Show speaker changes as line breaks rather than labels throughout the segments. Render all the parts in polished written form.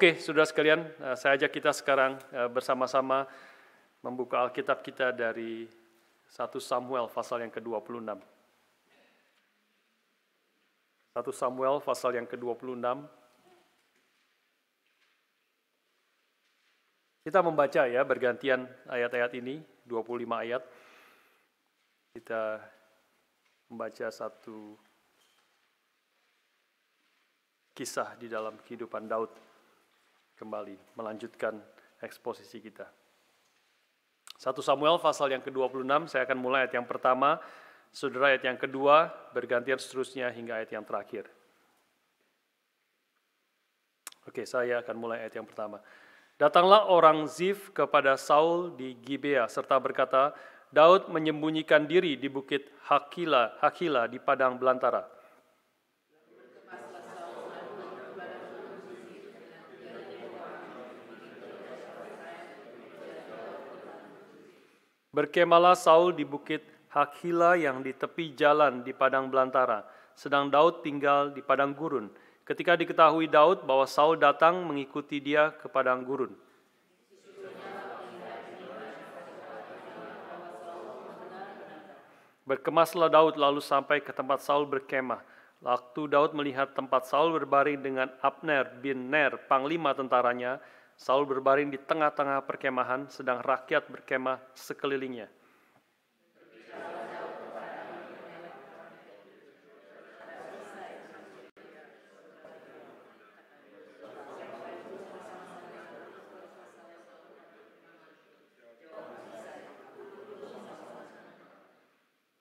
Oke, saudara sekalian, saya ajak kita sekarang bersama-sama membuka Alkitab kita dari 1 Samuel pasal yang ke-26. 1 Samuel pasal yang ke-26. Kita membaca ya bergantian ayat-ayat ini, 25 ayat. Kita membaca satu kisah di dalam kehidupan Daud. Kembali melanjutkan eksposisi kita. 1 Samuel pasal yang ke-26, saya akan mulai ayat yang pertama, saudara ayat yang kedua, bergantian seterusnya hingga ayat yang terakhir. Oke, saya akan mulai ayat yang pertama. Datanglah orang Zif kepada Saul di Gibea serta berkata, Daud menyembunyikan diri di bukit Hakila di padang belantara. Berkemalah Saul di bukit Hakila yang di tepi jalan di padang belantara, sedang Daud tinggal di padang gurun. Ketika diketahui Daud bahwa Saul datang mengikuti dia ke padang gurun. Berkemaslah Daud lalu sampai ke tempat Saul berkemah. Waktu Daud melihat tempat Saul berbaring dengan Abner bin Ner, panglima tentaranya, Saul berbaring di tengah-tengah perkemahan, sedang rakyat berkemah sekelilingnya.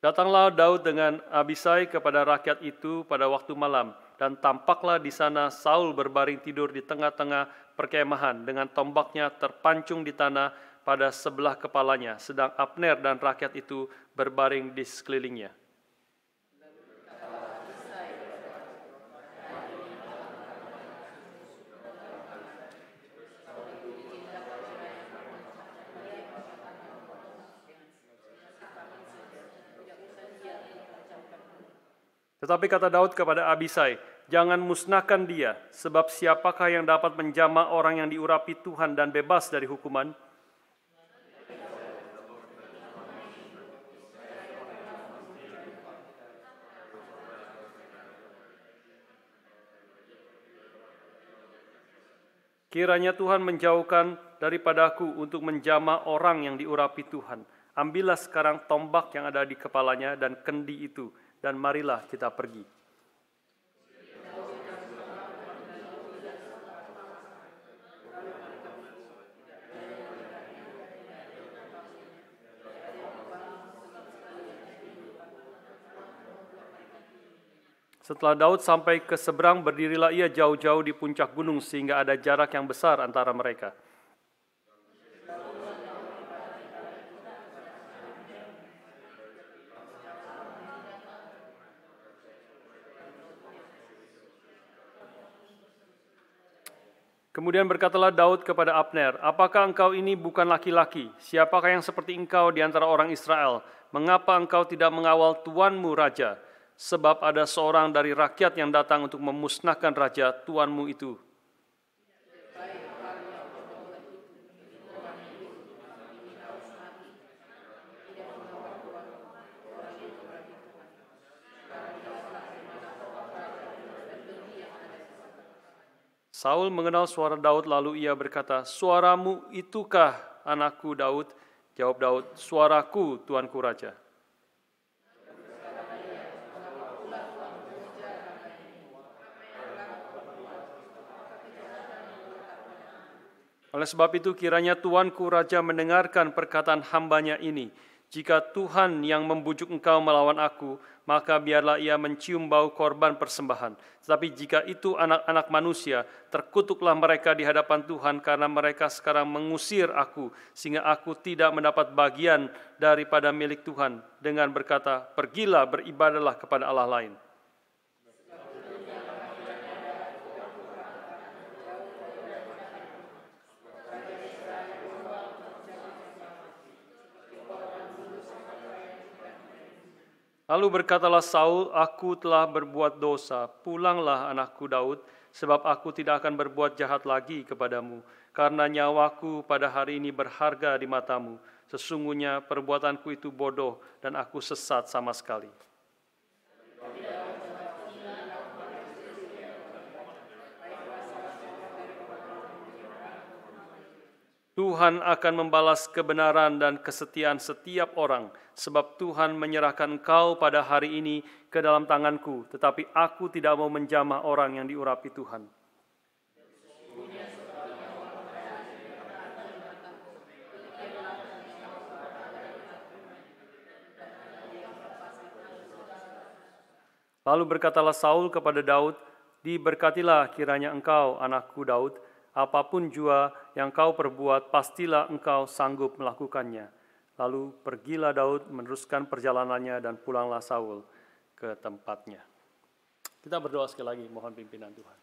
Datanglah Daud dengan Abisai kepada rakyat itu pada waktu malam, dan tampaklah di sana Saul berbaring tidur di tengah-tengah perkemahan dengan tombaknya terpancung di tanah pada sebelah kepalanya, sedang Abner dan rakyat itu berbaring di sekelilingnya. Tetapi kata Daud kepada Abisai, jangan musnahkan dia, sebab siapakah yang dapat menjamah orang yang diurapi Tuhan dan bebas dari hukuman? Kiranya Tuhan menjauhkan daripadaku untuk menjamah orang yang diurapi Tuhan. Ambillah sekarang tombak yang ada di kepalanya dan kendi itu, dan marilah kita pergi. Setelah Daud sampai ke seberang, berdirilah ia jauh-jauh di puncak gunung sehingga ada jarak yang besar antara mereka. Kemudian berkatalah Daud kepada Abner, apakah engkau ini bukan laki-laki? Siapakah yang seperti engkau di antara orang Israel? Mengapa engkau tidak mengawal tuanmu raja? Sebab ada seorang dari rakyat yang datang untuk memusnahkan raja tuanmu itu. Saul mengenal suara Daud lalu ia berkata, suaramu itukah anakku Daud? Jawab Daud, suaraku tuanku raja. Oleh sebab itu kiranya tuanku raja mendengarkan perkataan hambanya ini. Jika Tuhan yang membujuk engkau melawan aku, maka biarlah ia mencium bau korban persembahan. Tetapi jika itu anak-anak manusia, terkutuklah mereka di hadapan Tuhan karena mereka sekarang mengusir aku, sehingga aku tidak mendapat bagian daripada milik Tuhan dengan berkata, pergilah beribadahlah kepada Allah lain. Lalu berkatalah Saul, aku telah berbuat dosa, pulanglah anakku Daud, sebab aku tidak akan berbuat jahat lagi kepadamu, karena nyawaku pada hari ini berharga di matamu. Sesungguhnya perbuatanku itu bodoh, dan aku sesat sama sekali. Tuhan akan membalas kebenaran dan kesetiaan setiap orang, sebab Tuhan menyerahkan engkau pada hari ini ke dalam tanganku, tetapi aku tidak mau menjamah orang yang diurapi Tuhan. Lalu berkatalah Saul kepada Daud, diberkatilah kiranya engkau, anakku Daud, apapun jua yang kau perbuat, pastilah engkau sanggup melakukannya. Lalu pergilah Daud meneruskan perjalanannya dan pulanglah Saul ke tempatnya. Kita berdoa sekali lagi, mohon pimpinan Tuhan.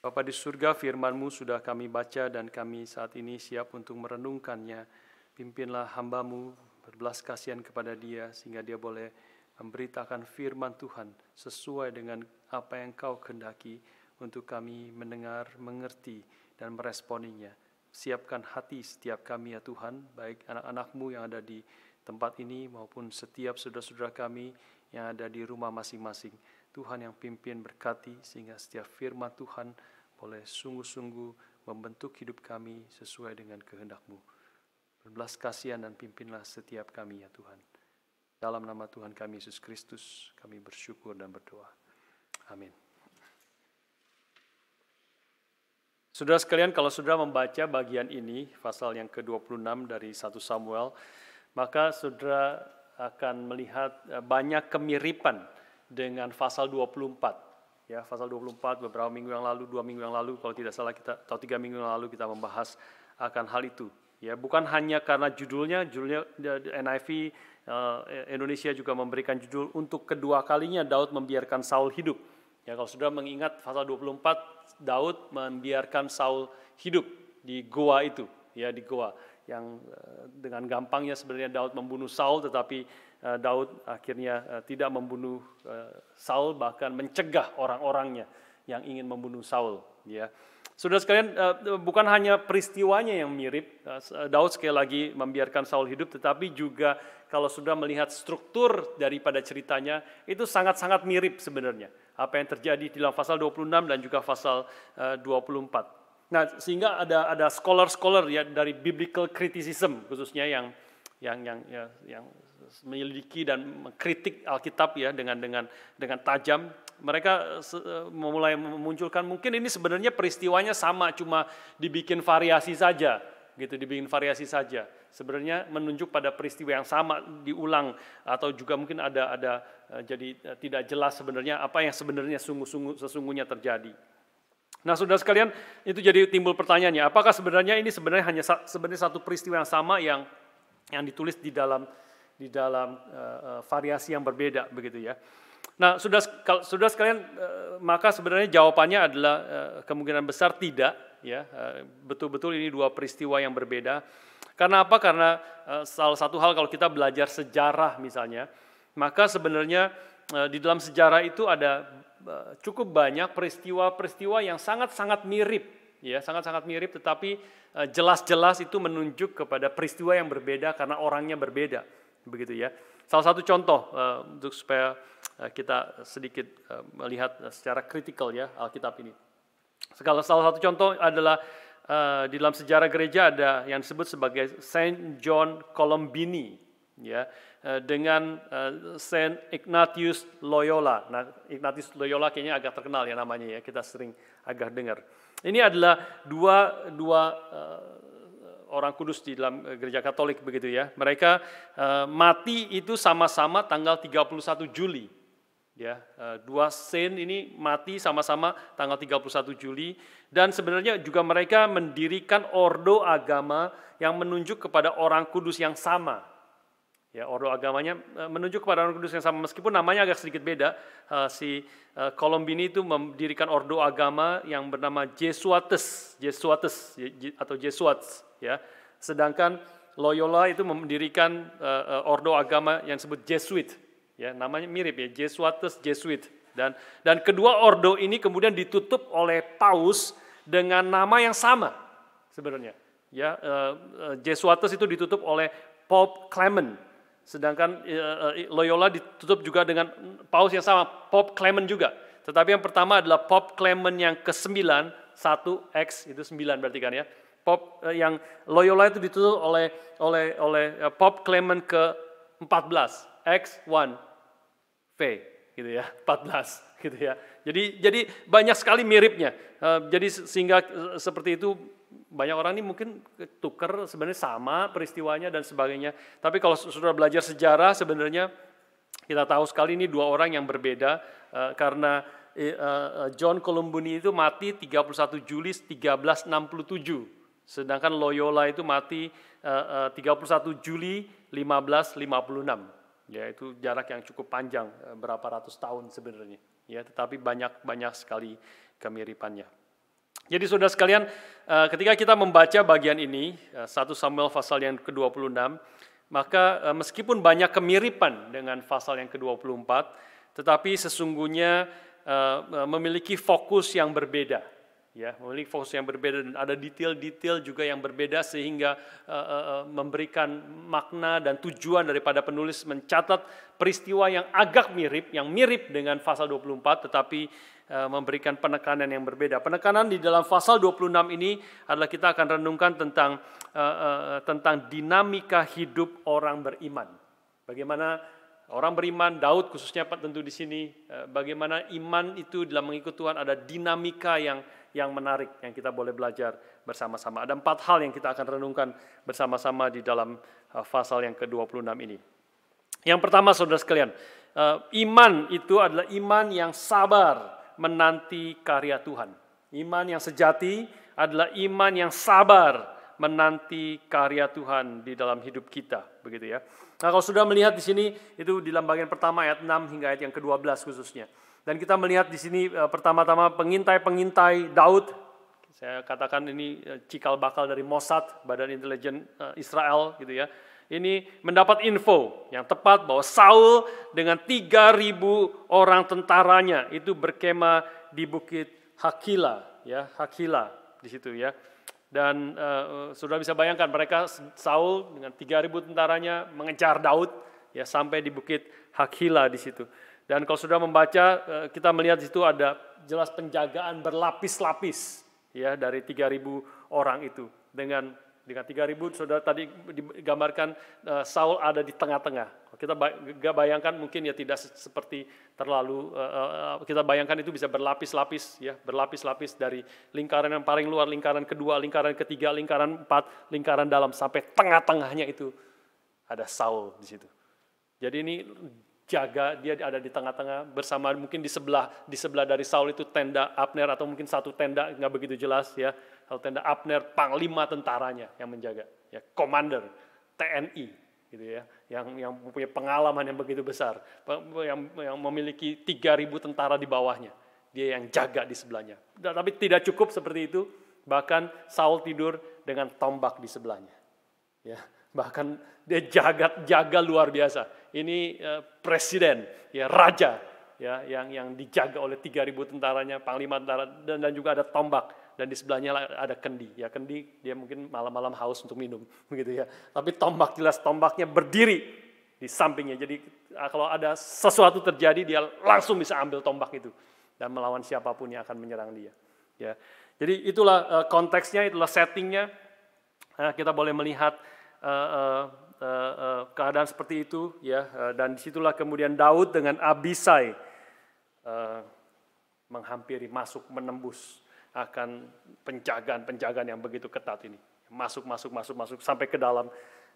Bapa di surga, firman-Mu sudah kami baca dan kami saat ini siap untuk merenungkannya. Pimpinlah hamba-Mu, berbelas kasihan kepada dia sehingga dia boleh memberitakan firman Tuhan sesuai dengan apa yang Kau kehendaki untuk kami mendengar, mengerti, dan meresponinya. Siapkan hati setiap kami ya Tuhan, baik anak-anak-Mu yang ada di tempat ini maupun setiap saudara-saudara kami yang ada di rumah masing-masing. Tuhan yang pimpin berkati sehingga setiap firman Tuhan boleh sungguh-sungguh membentuk hidup kami sesuai dengan kehendak-Mu. Berbelas kasihan dan pimpinlah setiap kami ya Tuhan. Dalam nama Tuhan kami Yesus Kristus, kami bersyukur dan berdoa. Amin. Saudara sekalian, kalau saudara membaca bagian ini, pasal yang ke-26 dari 1 Samuel, maka saudara akan melihat banyak kemiripan dengan pasal 24. Ya, pasal 24 beberapa minggu yang lalu, 2 minggu yang lalu, kalau tidak salah kita, atau 3 minggu yang lalu kita membahas akan hal itu. Ya, bukan hanya karena judulnya NIV Indonesia juga memberikan judul untuk kedua kalinya Daud membiarkan Saul hidup. Ya, kalau sudah mengingat pasal 24, Daud membiarkan Saul hidup di goa itu, ya di goa yang dengan gampangnya sebenarnya Daud membunuh Saul, tetapi Daud akhirnya tidak membunuh Saul, bahkan mencegah orang-orangnya yang ingin membunuh Saul. Ya, saudara sekalian, bukan hanya peristiwanya yang mirip, Daud sekali lagi membiarkan Saul hidup, tetapi juga kalau sudah melihat struktur daripada ceritanya, itu sangat-sangat mirip sebenarnya. Apa yang terjadi di dalam pasal 26 dan juga pasal 24. Nah, sehingga ada scholar-scholar ya dari biblical criticism khususnya yang menyelidiki dan mengkritik Alkitab ya dengan tajam. Mereka mulai memunculkan mungkin ini sebenarnya peristiwanya sama, cuma dibikin variasi saja. Sebenarnya menunjuk pada peristiwa yang sama diulang, atau juga mungkin ada jadi tidak jelas sebenarnya apa yang sebenarnya sesungguhnya terjadi. Nah, saudara sekalian, itu jadi timbul pertanyaannya, apakah sebenarnya ini sebenarnya satu peristiwa yang sama yang ditulis di dalam variasi yang berbeda begitu ya. Nah, saudara sekalian, maka sebenarnya jawabannya adalah kemungkinan besar tidak. Ya, betul-betul ini dua peristiwa yang berbeda. Karena apa? Karena salah satu hal kalau kita belajar sejarah misalnya, maka sebenarnya di dalam sejarah itu ada cukup banyak peristiwa-peristiwa yang sangat-sangat mirip, ya, sangat-sangat mirip, tetapi jelas-jelas itu menunjuk kepada peristiwa yang berbeda karena orangnya berbeda, begitu ya. Salah satu contoh untuk supaya kita sedikit melihat secara kritikal ya Alkitab ini. Salah satu contoh adalah di dalam sejarah gereja ada yang disebut sebagai Saint John Colombini, ya, dengan Saint Ignatius Loyola. Nah, Ignatius Loyola kayaknya agak terkenal ya namanya ya, kita sering agak dengar. Ini adalah dua orang kudus di dalam gereja Katolik begitu ya. Mereka mati itu sama-sama tanggal 31 Juli. Ya, dua saint ini mati sama-sama tanggal 31 Juli, dan sebenarnya juga mereka mendirikan ordo agama yang menunjuk kepada orang kudus yang sama. Ya, ordo agamanya menunjuk kepada orang kudus yang sama, meskipun namanya agak sedikit beda. Si Colombini itu mendirikan ordo agama yang bernama Jesuates atau Jesuits, ya. Sedangkan Loyola itu mendirikan ordo agama yang disebut Jesuit, ya namanya mirip ya, Jesuatus Jesuit, dan kedua ordo ini kemudian ditutup oleh Paus dengan nama yang sama sebenarnya, ya Jesuatus itu ditutup oleh Pope Clement, sedangkan Loyola ditutup juga dengan Paus yang sama, Pope Clement juga, tetapi yang pertama adalah Pope Clement yang ke-9, 1X itu 9 berarti kan ya. Yang Loyola itu ditutup oleh Pope Clement ke-14, X1V gitu ya, 14 gitu ya. Jadi banyak sekali miripnya. Jadi sehingga seperti itu banyak orang ini mungkin tukar sebenarnya sama peristiwanya dan sebagainya. Tapi kalau sudah belajar sejarah sebenarnya kita tahu sekali ini dua orang yang berbeda karena John Columbus itu mati 31 Juli 1367. Sedangkan Loyola itu mati 31 Juli 1556. Ya, itu jarak yang cukup panjang, berapa ratus tahun sebenarnya. Ya, tetapi banyak sekali kemiripannya. Jadi saudara sekalian, ketika kita membaca bagian ini, 1 Samuel pasal yang ke-26, maka meskipun banyak kemiripan dengan pasal yang ke-24, tetapi sesungguhnya memiliki fokus yang berbeda. Ya, memiliki fokus yang berbeda dan ada detail-detail juga yang berbeda sehingga memberikan makna dan tujuan daripada penulis mencatat peristiwa yang agak mirip, yang mirip dengan pasal 24 tetapi memberikan penekanan yang berbeda. Penekanan di dalam pasal 26 ini adalah kita akan renungkan tentang dinamika hidup orang beriman. Bagaimana orang beriman, Daud khususnya tentu di sini, bagaimana iman itu dalam mengikut Tuhan ada dinamika yang menarik yang kita boleh belajar bersama-sama. Ada 4 hal yang kita akan renungkan bersama-sama di dalam pasal yang ke-26 ini. Yang pertama saudara sekalian, iman itu adalah iman yang sabar menanti karya Tuhan. Iman yang sejati adalah iman yang sabar menanti karya Tuhan di dalam hidup kita, begitu ya. Nah, kalau sudah melihat di sini itu di dalam bagian pertama ayat 6 hingga ayat yang ke-12 khususnya. Dan kita melihat di sini pertama-tama pengintai-pengintai Daud, saya katakan ini cikal bakal dari Mossad, Badan Intelijen Israel gitu ya. Ini mendapat info yang tepat bahwa Saul dengan 3.000 orang tentaranya itu berkemah di Bukit Hakila, ya, Hakila di situ ya. Dan sudah bisa bayangkan mereka Saul dengan 3.000 tentaranya mengejar Daud ya sampai di Bukit Hakila di situ. Dan kalau sudah membaca kita melihat di situ ada jelas penjagaan berlapis-lapis ya dari 3.000 orang itu. Dengan 3.000 saudara tadi digambarkan Saul ada di tengah-tengah. Kita bayangkan mungkin ya tidak seperti terlalu kita bayangkan itu bisa berlapis-lapis ya, berlapis-lapis dari lingkaran yang paling luar, lingkaran kedua, lingkaran ketiga, lingkaran 4, lingkaran dalam sampai tengah-tengahnya itu ada Saul di situ. Jadi ini jaga, dia ada di tengah-tengah bersama mungkin di sebelah dari Saul itu tenda Abner atau mungkin satu tenda nggak begitu jelas ya. Kalau tenda Abner panglima tentaranya yang menjaga ya, commander TNI gitu ya, yang mempunyai pengalaman yang begitu besar, yang memiliki 3.000 tentara di bawahnya. Dia yang jaga di sebelahnya. Tapi tidak cukup seperti itu, bahkan Saul tidur dengan tombak di sebelahnya. Ya, bahkan dia jaga luar biasa. Ini presiden, ya raja, ya yang dijaga oleh 3.000 tentaranya, panglima tentara dan juga ada tombak dan di sebelahnya ada kendi. Ya kendi dia mungkin malam-malam haus untuk minum, begitu ya. Tapi tombak jelas tombaknya berdiri di sampingnya. Jadi kalau ada sesuatu terjadi dia langsung bisa ambil tombak itu dan melawan siapapun yang akan menyerang dia. Ya, jadi itulah konteksnya, itulah settingnya. Kita boleh melihat keadaan seperti itu ya, dan disitulah kemudian Daud dengan Abisai menghampiri, masuk, menembus akan penjagaan yang begitu ketat ini, masuk sampai ke dalam,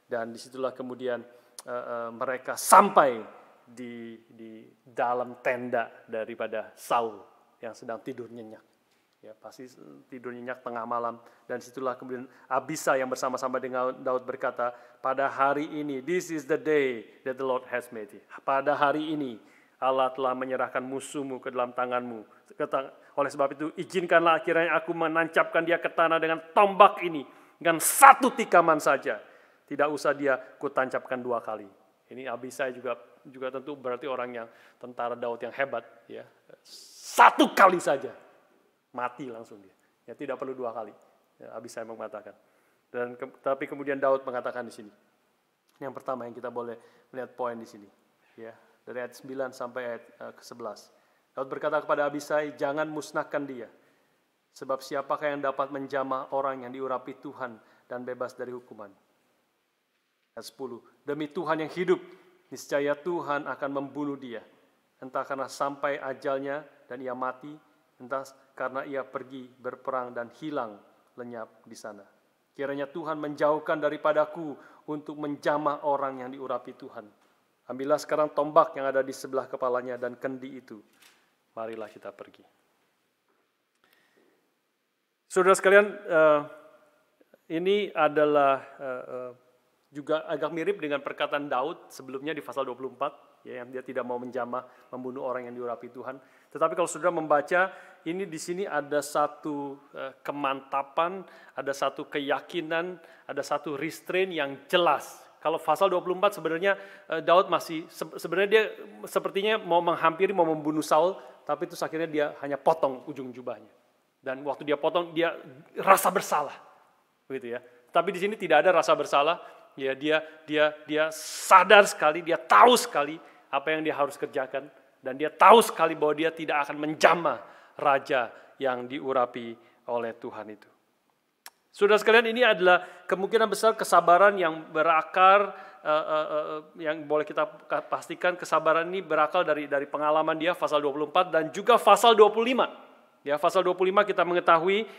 dan disitulah kemudian mereka sampai di dalam tenda daripada Saul yang sedang tidur nyenyak. Ya, pasti tidur nyenyak tengah malam, dan situlah kemudian Abisai yang bersama-sama dengan Daud berkata, pada hari ini, this is the day that the Lord has made. Pada hari ini Allah telah menyerahkan musuhmu ke dalam tanganmu. Oleh sebab itu izinkanlah akhirnya aku menancapkan dia ke tanah dengan tombak ini, dengan satu tikaman saja. Tidak usah dia kutancapkan 2 kali. Ini Abisai juga tentu berarti orang yang tentara Daud yang hebat, ya. 1 kali saja mati langsung dia. Ya, tidak perlu 2 kali. Ya, Abisai mengatakan. Tapi kemudian Daud mengatakan di sini. Yang pertama yang kita boleh melihat poin di sini, ya. Dari ayat 9 sampai ayat ke-11. Daud berkata kepada Abisai, "Jangan musnahkan dia. Sebab siapakah yang dapat menjamah orang yang diurapi Tuhan dan bebas dari hukuman?" Ayat 10. "Demi Tuhan yang hidup, niscaya Tuhan akan membunuh dia. Entah karena sampai ajalnya dan ia mati, entah karena ia pergi berperang dan hilang lenyap di sana. Kiranya Tuhan menjauhkan daripadaku untuk menjamah orang yang diurapi Tuhan. Ambillah sekarang tombak yang ada di sebelah kepalanya dan kendi itu. Marilah kita pergi." Saudara sekalian, ini adalah juga agak mirip dengan perkataan Daud sebelumnya di pasal 24, ya, yang dia tidak mau menjamah, membunuh orang yang diurapi Tuhan. Tetapi kalau saudara membaca, ini di sini ada satu kemantapan, ada satu keyakinan, ada satu restraint yang jelas. Kalau pasal 24 sebenarnya Daud masih, sebenarnya dia sepertinya mau menghampiri, mau membunuh Saul, tapi itu akhirnya dia hanya potong ujung jubahnya. Dan waktu dia potong, dia rasa bersalah, begitu ya. Tapi di sini tidak ada rasa bersalah. Ya, dia sadar sekali, dia tahu sekali apa yang dia harus kerjakan, dan dia tahu sekali bahwa dia tidak akan menjamah raja yang diurapi oleh Tuhan itu. Saudara sekalian, ini adalah kemungkinan besar kesabaran yang berakar, yang boleh kita pastikan kesabaran ini berakal dari pengalaman dia pasal 24 dan juga pasal 25. Ya, pasal 25 kita mengetahui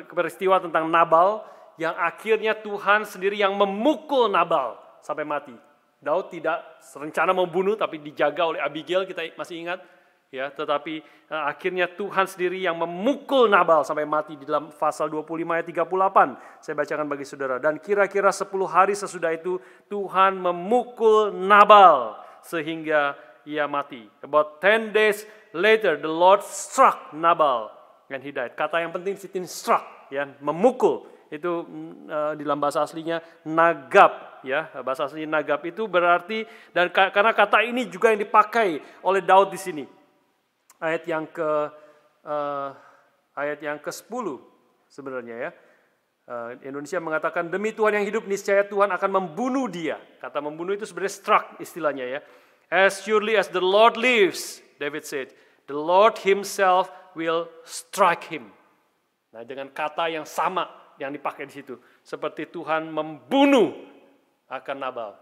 peristiwa tentang Nabal, yang akhirnya Tuhan sendiri yang memukul Nabal sampai mati. Daud tidak rencana membunuh, tapi dijaga oleh Abigail, kita masih ingat. Ya, tetapi akhirnya Tuhan sendiri yang memukul Nabal sampai mati di dalam pasal 25 ayat 38. Saya bacakan bagi saudara. "Dan kira-kira 10 hari sesudah itu Tuhan memukul Nabal sehingga ia mati. About 10 days later the Lord struck Nabal and he died." Kata yang penting di sini struck, ya, memukul. Itu di dalam bahasa aslinya nagab, ya. Bahasa asli nagab itu berarti, dan karena kata ini juga yang dipakai oleh Daud di sini. Ayat yang ke-10 sebenarnya, ya. Indonesia mengatakan, "Demi Tuhan yang hidup, niscaya Tuhan akan membunuh dia." Kata membunuh itu sebenarnya struck istilahnya, ya. "As surely as the Lord lives," David said, "the Lord himself will strike him." Nah, dengan kata yang sama yang dipakai di situ, seperti Tuhan membunuh akan Nabal.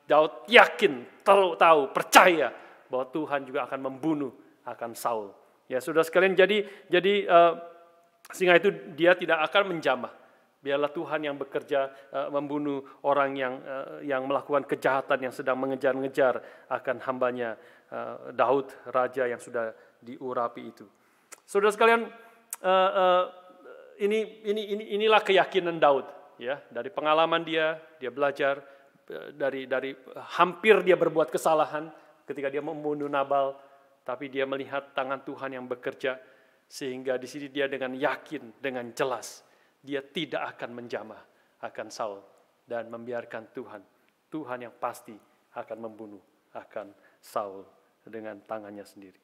Daud yakin, tahu, percaya bahwa Tuhan juga akan membunuh akan Saul. Ya, saudara sekalian, jadi sehingga itu dia tidak akan menjamah. Biarlah Tuhan yang bekerja membunuh orang yang melakukan kejahatan, yang sedang mengejar-ngejar akan hambanya Daud, raja yang sudah diurapi itu. Saudara sekalian, inilah keyakinan Daud, ya. Dari pengalaman dia belajar, dari hampir dia berbuat kesalahan ketika dia membunuh Nabal, tapi dia melihat tangan Tuhan yang bekerja, sehingga di sini dia dengan yakin, dengan jelas dia tidak akan menjamah akan Saul dan membiarkan Tuhan yang pasti akan membunuh akan Saul dengan tangannya sendiri.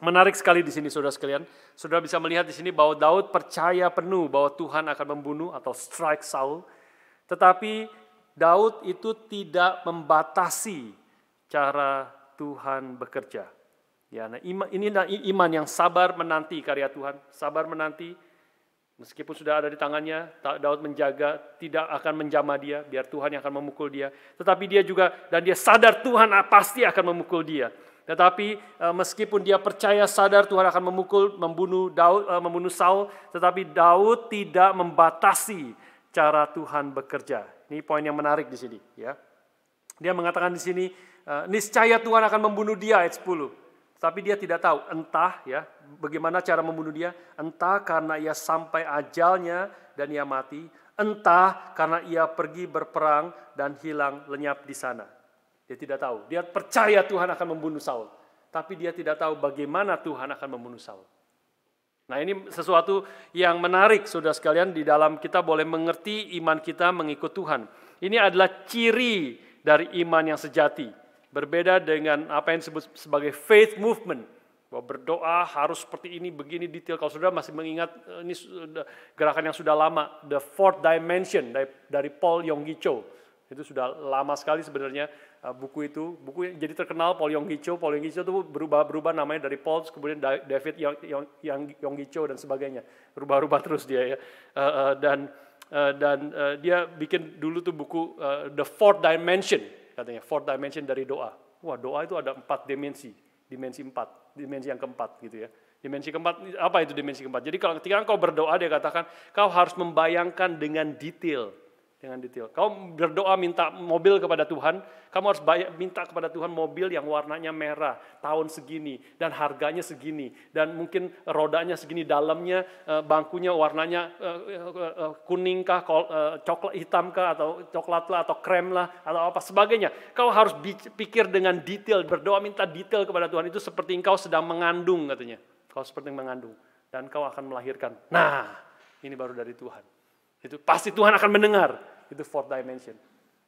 Menarik sekali di sini, saudara sekalian. Saudara bisa melihat di sini bahwa Daud percaya penuh bahwa Tuhan akan membunuh atau strike Saul. Tetapi Daud itu tidak membatasi cara Tuhan bekerja. Ya, nah ini iman yang sabar menanti karya Tuhan, sabar menanti. Meskipun sudah ada di tangannya, Daud menjaga, tidak akan menjamah dia, biar Tuhan yang akan memukul dia. Tetapi dia juga, dan dia sadar Tuhan pasti akan memukul dia. Tetapi meskipun dia percaya, sadar Tuhan akan membunuh Saul, tetapi Daud tidak membatasi cara Tuhan bekerja. Ini poin yang menarik di sini, ya. Dia mengatakan di sini, niscaya Tuhan akan membunuh dia, ayat 10. Tapi dia tidak tahu, entah, ya, bagaimana cara membunuh dia, entah karena ia sampai ajalnya dan ia mati, entah karena ia pergi berperang dan hilang lenyap di sana. Dia tidak tahu. Dia percaya Tuhan akan membunuh Saul, tapi dia tidak tahu bagaimana Tuhan akan membunuh Saul. Nah, ini sesuatu yang menarik, saudara sekalian, di dalam kita boleh mengerti iman kita mengikut Tuhan. Ini adalah ciri dari iman yang sejati. Berbeda dengan apa yang disebut sebagai faith movement. Bahwa berdoa harus seperti ini, begini detail. Kalau saudara masih mengingat, ini gerakan yang sudah lama, The Fourth Dimension dari Paul Yonggi Cho. Itu sudah lama sekali sebenarnya buku itu. Buku yang jadi terkenal Paul Yonggi Cho. Paul Yonggi Cho itu berubah namanya dari Paul, kemudian David Yonggi Cho dan sebagainya. Berubah-ubah terus dia ya. Dan dia bikin dulu tuh buku The Fourth Dimension, katanya Fourth Dimension dari doa. Wah, doa itu ada 4 dimensi 4, dimensi yang keempat gitu ya. Dimensi keempat, apa itu dimensi keempat? Jadi kalau ketika kau berdoa, dia katakan kau harus membayangkan dengan detail. Kau berdoa minta mobil kepada Tuhan, kamu harus minta kepada Tuhan mobil yang warnanya merah, tahun segini, dan harganya segini, dan mungkin rodanya segini, dalamnya bangkunya warnanya kuning kah, coklat hitam kah, atau coklat lah, atau krem lah, atau apa sebagainya. Kau harus pikir dengan detail, berdoa minta detail kepada Tuhan, itu seperti engkau sedang mengandung katanya. Kau seperti mengandung, dan kau akan melahirkan. Nah, ini baru dari Tuhan. Itu pasti Tuhan akan mendengar. Itu fourth dimension.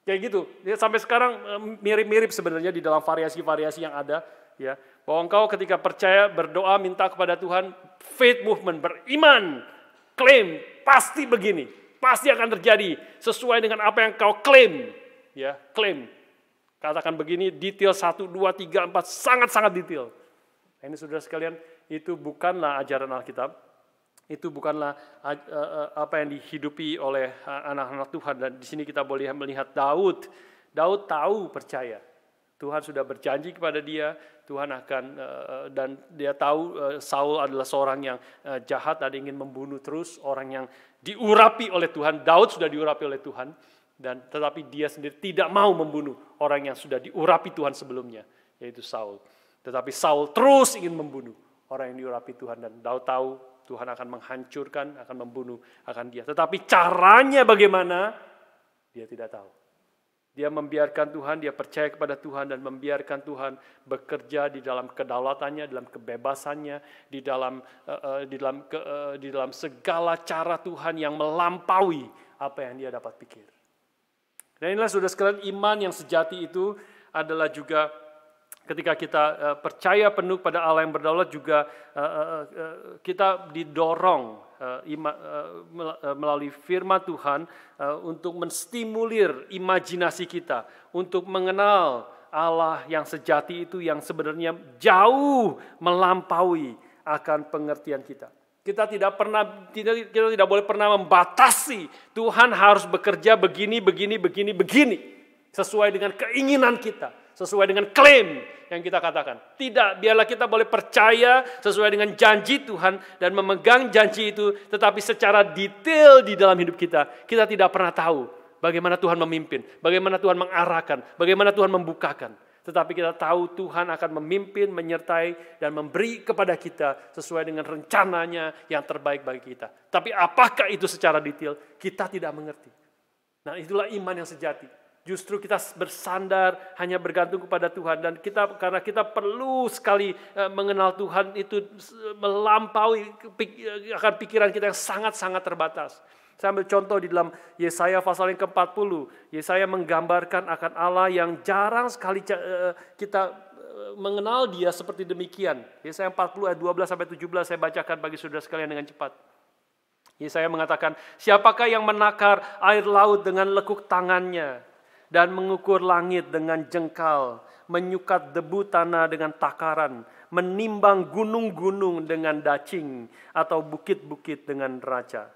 Kayak gitu. Ya, sampai sekarang mirip-mirip sebenarnya di dalam variasi-variasi yang ada. Ya, bahwa engkau ketika percaya, berdoa, minta kepada Tuhan, faith movement, beriman, klaim, pasti begini. Pasti akan terjadi sesuai dengan apa yang kau klaim. Ya, klaim. Katakan begini, detail 1, 2, 3, 4, sangat-sangat detail. Nah, ini saudara sekalian, itu bukanlah ajaran Alkitab. Itu bukanlah apa yang dihidupi oleh anak-anak Tuhan. Dan di sini kita boleh melihat Daud. Daud tahu, percaya. Tuhan sudah berjanji kepada dia, Tuhan akan, dan dia tahu Saul adalah seorang yang jahat, dan ingin membunuh terus, orang yang diurapi oleh Tuhan. Daud sudah diurapi oleh Tuhan, dan tetapi dia sendiri tidak mau membunuh orang yang sudah diurapi Tuhan sebelumnya, yaitu Saul. Tetapi Saul terus ingin membunuh orang yang diurapi Tuhan, dan Daud tahu Tuhan akan menghancurkan, akan membunuh, akan dia. Tetapi caranya bagaimana? Dia tidak tahu. Dia membiarkan Tuhan, dia percaya kepada Tuhan, dan membiarkan Tuhan bekerja di dalam kedaulatannya, dalam kebebasannya, di dalam segala cara Tuhan yang melampaui apa yang dia dapat pikir. Dan inilah saudara sekalian, iman yang sejati itu adalah juga ketika kita percaya penuh pada Allah yang berdaulat, juga kita didorong melalui firman Tuhan untuk menstimulir imajinasi kita, untuk mengenal Allah yang sejati itu, yang sebenarnya jauh melampaui akan pengertian kita. Kita tidak boleh pernah membatasi Tuhan harus bekerja begini, sesuai dengan keinginan kita, sesuai dengan klaim yang kita katakan. Tidak, biarlah kita boleh percaya sesuai dengan janji Tuhan dan memegang janji itu, tetapi secara detail di dalam hidup kita tidak pernah tahu bagaimana Tuhan memimpin, bagaimana Tuhan mengarahkan, bagaimana Tuhan membukakan. Tetapi kita tahu Tuhan akan memimpin, menyertai, dan memberi kepada kita sesuai dengan rencananya yang terbaik bagi kita. Tapi apakah itu secara detail? Kita tidak mengerti. Nah, itulah iman yang sejati. Justru kita bersandar hanya bergantung kepada Tuhan, dan karena kita perlu sekali mengenal Tuhan, itu melampaui akan pikiran kita yang sangat-sangat terbatas. Saya ambil contoh di dalam Yesaya pasal yang ke-40. Yesaya menggambarkan akan Allah yang jarang sekali kita mengenal dia seperti demikian. Yesaya 40 ayat 12 sampai 17 saya bacakan bagi saudara sekalian dengan cepat. Yesaya mengatakan, siapakah yang menakar air laut dengan lekuk tangannya, dan mengukur langit dengan jengkal, menyukat debu tanah dengan takaran, menimbang gunung-gunung dengan dacing, atau bukit-bukit dengan neraca.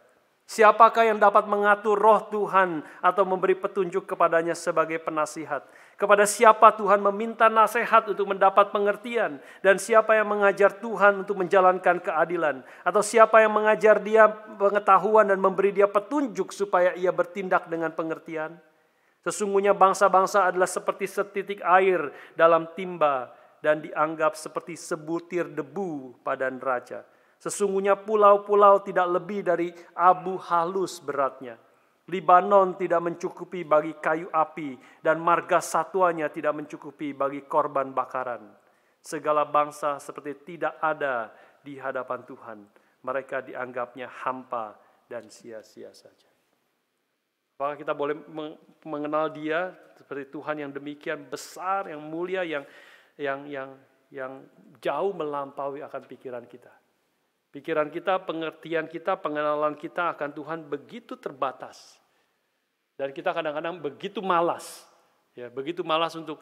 Siapakah yang dapat mengatur roh Tuhan atau memberi petunjuk kepadanya sebagai penasihat? Kepada siapa Tuhan meminta nasihat untuk mendapat pengertian? Dan siapa yang mengajar Tuhan untuk menjalankan keadilan? Atau siapa yang mengajar dia pengetahuan dan memberi dia petunjuk supaya ia bertindak dengan pengertian? Sesungguhnya bangsa-bangsa adalah seperti setitik air dalam timba dan dianggap seperti sebutir debu pada neraca. Sesungguhnya pulau-pulau tidak lebih dari abu halus beratnya. Libanon tidak mencukupi bagi kayu api, dan marga satuanya tidak mencukupi bagi korban bakaran. Segala bangsa seperti tidak ada di hadapan Tuhan. mereka dianggapnya hampa dan sia-sia saja. Apakah kita boleh mengenal Dia seperti Tuhan yang demikian besar, yang mulia, yang jauh melampaui akan pikiran kita. Pikiran kita, pengertian kita, pengenalan kita akan Tuhan begitu terbatas. Dan kita kadang-kadang begitu malas, ya, begitu malas untuk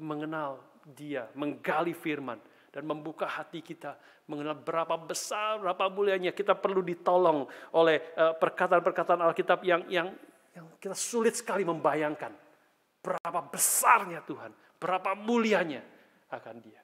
mengenal Dia, menggali firman dan membuka hati kita, mengenal berapa besar, berapa mulianya. Kita perlu ditolong oleh perkataan-perkataan Alkitab yang kita sulit sekali membayangkan berapa besarnya Tuhan, berapa mulianya akan Dia.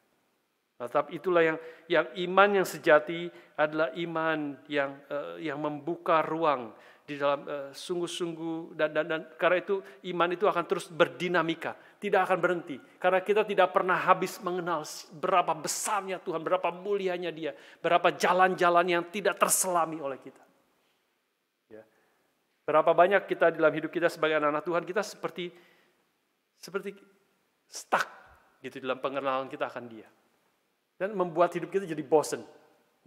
Tetap itulah yang iman yang sejati adalah iman yang membuka ruang di dalam sungguh-sungguh dan karena itu iman itu akan terus berdinamika, tidak akan berhenti. Karena kita tidak pernah habis mengenal berapa besarnya Tuhan, berapa mulianya Dia, berapa jalan-jalan yang tidak terselami oleh kita. Ya. Berapa banyak kita dalam hidup kita sebagai anak-anak Tuhan, kita seperti stuck gitu dalam pengenalan kita akan Dia. Dan membuat hidup kita jadi bosen.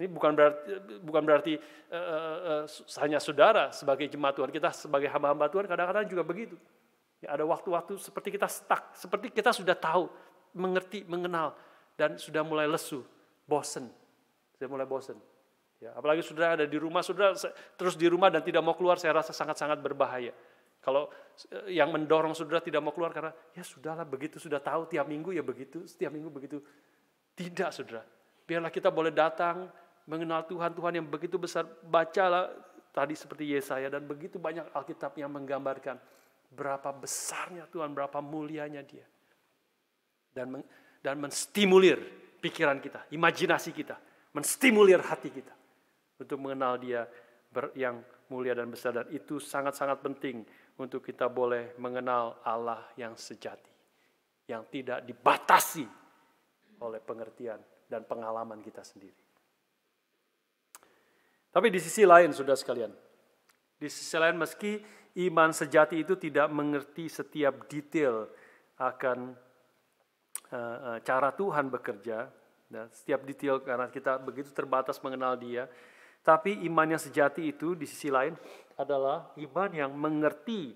Ini bukan berarti hanya saudara sebagai jemaat Tuhan, kita sebagai hamba-hamba Tuhan kadang-kadang juga begitu. Ya, ada waktu-waktu seperti kita stuck, seperti kita sudah tahu, mengerti, mengenal, dan sudah mulai lesu, bosen. Sudah mulai bosen. Ya, apalagi saudara ada di rumah, saudara terus di rumah dan tidak mau keluar, saya rasa sangat-sangat berbahaya. Kalau yang mendorong saudara tidak mau keluar karena ya sudahlah begitu, sudah tahu tiap minggu ya begitu, setiap minggu begitu. Tidak, saudara. Biarlah kita boleh datang, mengenal Tuhan yang begitu besar. Bacalah tadi seperti Yesaya dan begitu banyak Alkitab yang menggambarkan berapa besarnya Tuhan, berapa mulianya Dia. Dan menstimulir pikiran kita, imajinasi kita, menstimulir hati kita untuk mengenal Dia yang mulia dan besar. Dan itu sangat-sangat penting untuk kita boleh mengenal Allah yang sejati, yang tidak dibatasi oleh pengertian dan pengalaman kita sendiri. Tapi di sisi lain, saudara sekalian, di sisi lain meski iman sejati itu tidak mengerti setiap detail akan cara Tuhan bekerja, dan setiap detail karena kita begitu terbatas mengenal Dia, tapi iman yang sejati itu di sisi lain adalah iman yang mengerti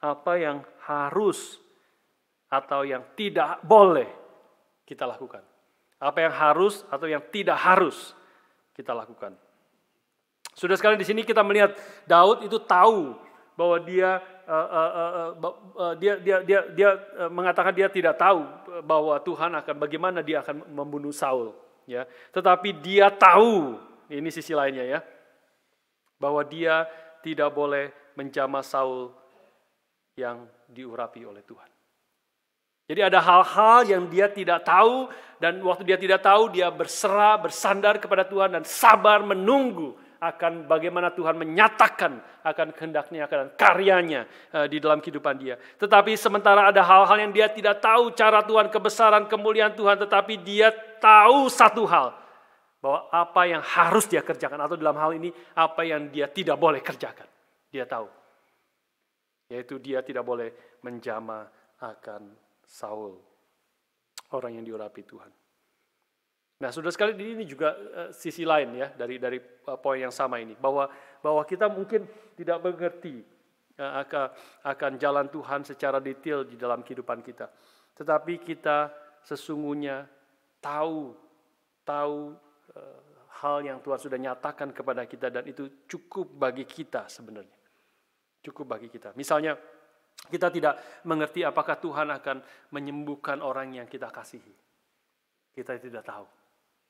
apa yang harus atau yang tidak boleh kita lakukan. Apa yang harus atau yang tidak harus kita lakukan. Sudah sekali di sini kita melihat Daud itu tahu bahwa dia mengatakan dia tidak tahu bahwa Tuhan akan bagaimana dia akan membunuh Saul, ya. Tetapi dia tahu, ini sisi lainnya ya, bahwa dia tidak boleh menjamah Saul yang diurapi oleh Tuhan. Jadi ada hal-hal yang dia tidak tahu, dan waktu dia tidak tahu, dia berserah, bersandar kepada Tuhan, dan sabar menunggu akan bagaimana Tuhan menyatakan akan kehendaknya, akan karyanya di dalam kehidupan dia. Tetapi sementara ada hal-hal yang dia tidak tahu, cara Tuhan, kebesaran, kemuliaan Tuhan, tetapi dia tahu satu hal, bahwa apa yang harus dia kerjakan, atau dalam hal ini, apa yang dia tidak boleh kerjakan. Dia tahu. Yaitu dia tidak boleh menjamah akan Saul, orang yang diurapi Tuhan. Nah, saudara sekali, ini juga sisi lain ya dari poin yang sama ini, bahwa kita mungkin tidak mengerti akan jalan Tuhan secara detail di dalam kehidupan kita, tetapi kita sesungguhnya tahu hal yang Tuhan sudah nyatakan kepada kita, dan itu cukup bagi kita sebenarnya, cukup bagi kita. Misalnya, kita tidak mengerti apakah Tuhan akan menyembuhkan orang yang kita kasihi. Kita tidak tahu.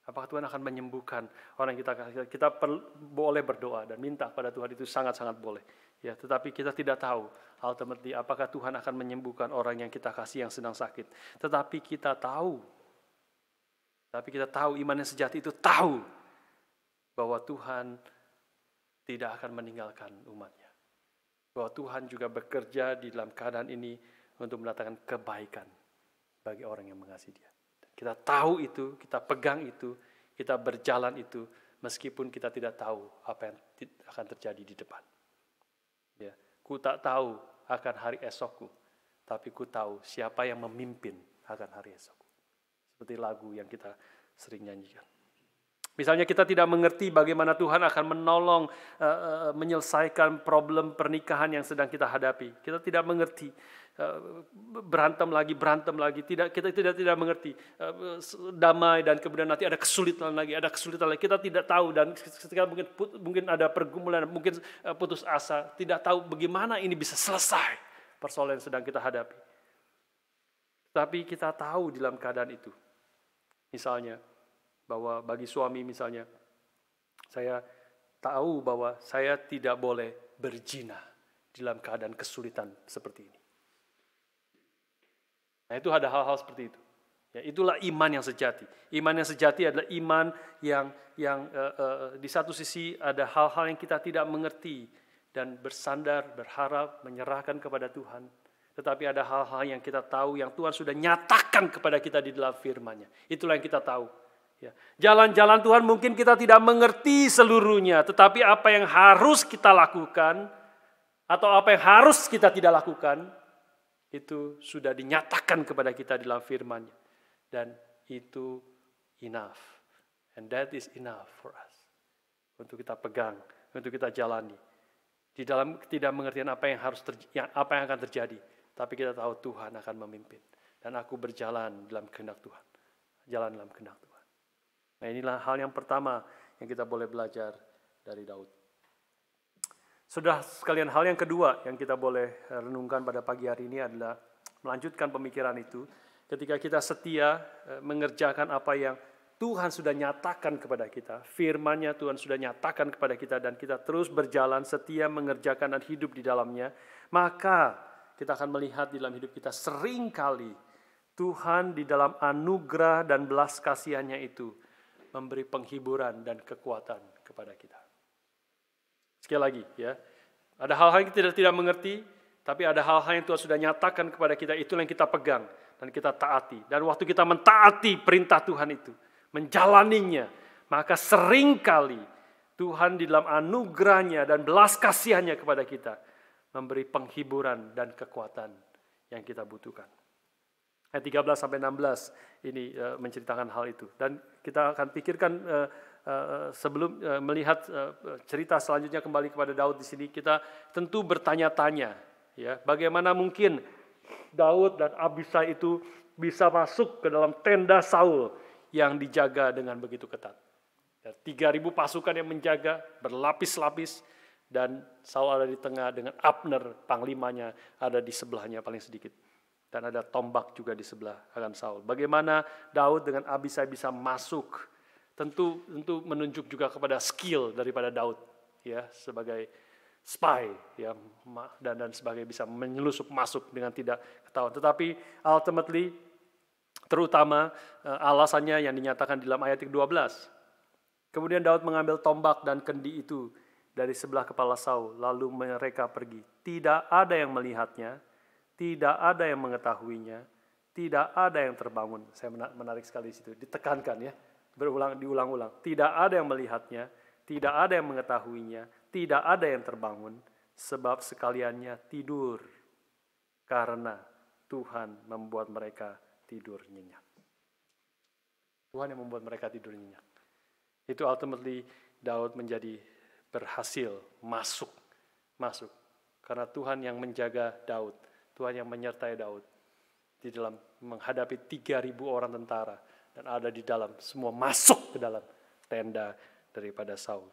Apakah Tuhan akan menyembuhkan orang yang kita kasihi. Kita boleh berdoa dan minta pada Tuhan, itu sangat-sangat boleh. Ya, tetapi kita tidak tahu ultimately apakah Tuhan akan menyembuhkan orang yang kita kasih yang sedang sakit. Tetapi kita tahu. Iman yang sejati itu tahu bahwa Tuhan tidak akan meninggalkan umatnya. Bahwa Tuhan juga bekerja di dalam keadaan ini untuk mendatangkan kebaikan bagi orang yang mengasihi Dia. Kita tahu itu, kita pegang itu, kita berjalan itu, meskipun kita tidak tahu apa yang akan terjadi di depan. Ya, ku tak tahu akan hari esokku, tapi ku tahu siapa yang memimpin akan hari esokku. Seperti lagu yang kita sering nyanyikan. Misalnya kita tidak mengerti bagaimana Tuhan akan menolong menyelesaikan problem pernikahan yang sedang kita hadapi. Kita tidak mengerti. Berantem lagi, kita tidak mengerti. Damai dan kemudian nanti ada kesulitan lagi. Kita tidak tahu dan ketika mungkin ada pergumulan, mungkin putus asa, tidak tahu bagaimana ini bisa selesai persoalan yang sedang kita hadapi. Tapi kita tahu dalam keadaan itu. Misalnya, bahwa bagi suami misalnya, saya tahu bahwa saya tidak boleh berzina dalam keadaan kesulitan seperti ini. Nah, itu ada hal-hal seperti itu. Ya, itulah iman yang sejati. Iman yang sejati adalah iman yang di satu sisi ada hal-hal yang kita tidak mengerti dan bersandar, berharap, menyerahkan kepada Tuhan. Tetapi ada hal-hal yang kita tahu yang Tuhan sudah nyatakan kepada kita di dalam firman-Nya. Itulah yang kita tahu. Ya. Jalan-jalan Tuhan mungkin kita tidak mengerti seluruhnya, tetapi apa yang harus kita lakukan atau apa yang harus kita tidak lakukan itu sudah dinyatakan kepada kita dalam firman-Nya, dan itu enough, and that is enough for us untuk kita pegang, untuk kita jalani di dalam tidak mengerti apa yang akan terjadi, tapi kita tahu Tuhan akan memimpin dan aku berjalan dalam kehendak Tuhan, jalan dalam kehendak Tuhan. Nah, inilah hal yang pertama yang kita boleh belajar dari Daud. Sudah sekalian, hal yang kedua yang kita boleh renungkan pada pagi hari ini adalah melanjutkan pemikiran itu. Ketika kita setia mengerjakan apa yang Tuhan sudah nyatakan kepada kita, firman-Nya Tuhan sudah nyatakan kepada kita, dan kita terus berjalan setia mengerjakan dan hidup di dalamnya, maka kita akan melihat di dalam hidup kita seringkali Tuhan di dalam anugerah dan belas kasihan-Nya itu memberi penghiburan dan kekuatan kepada kita. Sekali lagi ya, ada hal-hal yang kita tidak mengerti, tapi ada hal-hal yang Tuhan sudah nyatakan kepada kita, itulah yang kita pegang dan kita taati. Dan waktu kita mentaati perintah Tuhan itu, menjalaninya, maka seringkali Tuhan di dalam anugerah-Nya dan belas kasihan-Nya kepada kita memberi penghiburan dan kekuatan yang kita butuhkan. Ayat 13-16 ini menceritakan hal itu. Dan kita akan pikirkan sebelum melihat cerita selanjutnya kembali kepada Daud di sini, kita tentu bertanya-tanya, ya, bagaimana mungkin Daud dan Abisai itu bisa masuk ke dalam tenda Saul yang dijaga dengan begitu ketat. 3.000 pasukan yang menjaga, berlapis-lapis, dan Saul ada di tengah dengan Abner, panglimanya, ada di sebelahnya paling sedikit. Dan ada tombak juga di sebelah akan Saul. Bagaimana Daud dengan Abisai bisa masuk? Tentu menunjuk juga kepada skill daripada Daud, ya, sebagai spy, ya, dan sebagai bisa menyelusup masuk dengan tidak ketahuan. Tetapi ultimately, terutama alasannya yang dinyatakan di dalam ayat 12. Kemudian Daud mengambil tombak dan kendi itu dari sebelah kepala Saul, lalu mereka pergi. Tidak ada yang melihatnya, tidak ada yang mengetahuinya, tidak ada yang terbangun. Saya menarik sekali di situ, ditekankan ya, diulang-ulang. Tidak ada yang melihatnya, tidak ada yang mengetahuinya, tidak ada yang terbangun, sebab sekaliannya tidur, karena Tuhan membuat mereka tidur nyenyak. Tuhan yang membuat mereka tidur nyenyak. Itu ultimately Daud menjadi berhasil masuk. Karena Tuhan yang menjaga Daud. Tuhan yang menyertai Daud di dalam menghadapi 3.000 orang tentara, dan ada di dalam, semua masuk ke dalam tenda daripada Saul.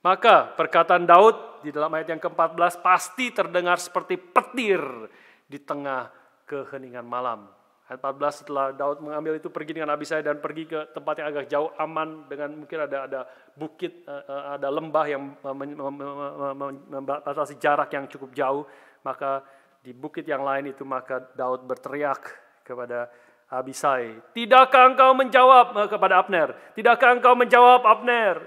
Maka perkataan Daud di dalam ayat yang ke-14 pasti terdengar seperti petir di tengah keheningan malam. Ayat 14, setelah Daud mengambil itu, pergi dengan Abisai dan pergi ke tempat yang agak jauh, aman, dengan mungkin ada bukit, ada lembah yang membatasi jarak yang cukup jauh. Maka di bukit yang lain itu, maka Daud berteriak kepada Abisai, "Tidakkah engkau menjawab?" kepada Abner, "Tidakkah engkau menjawab, Abner?"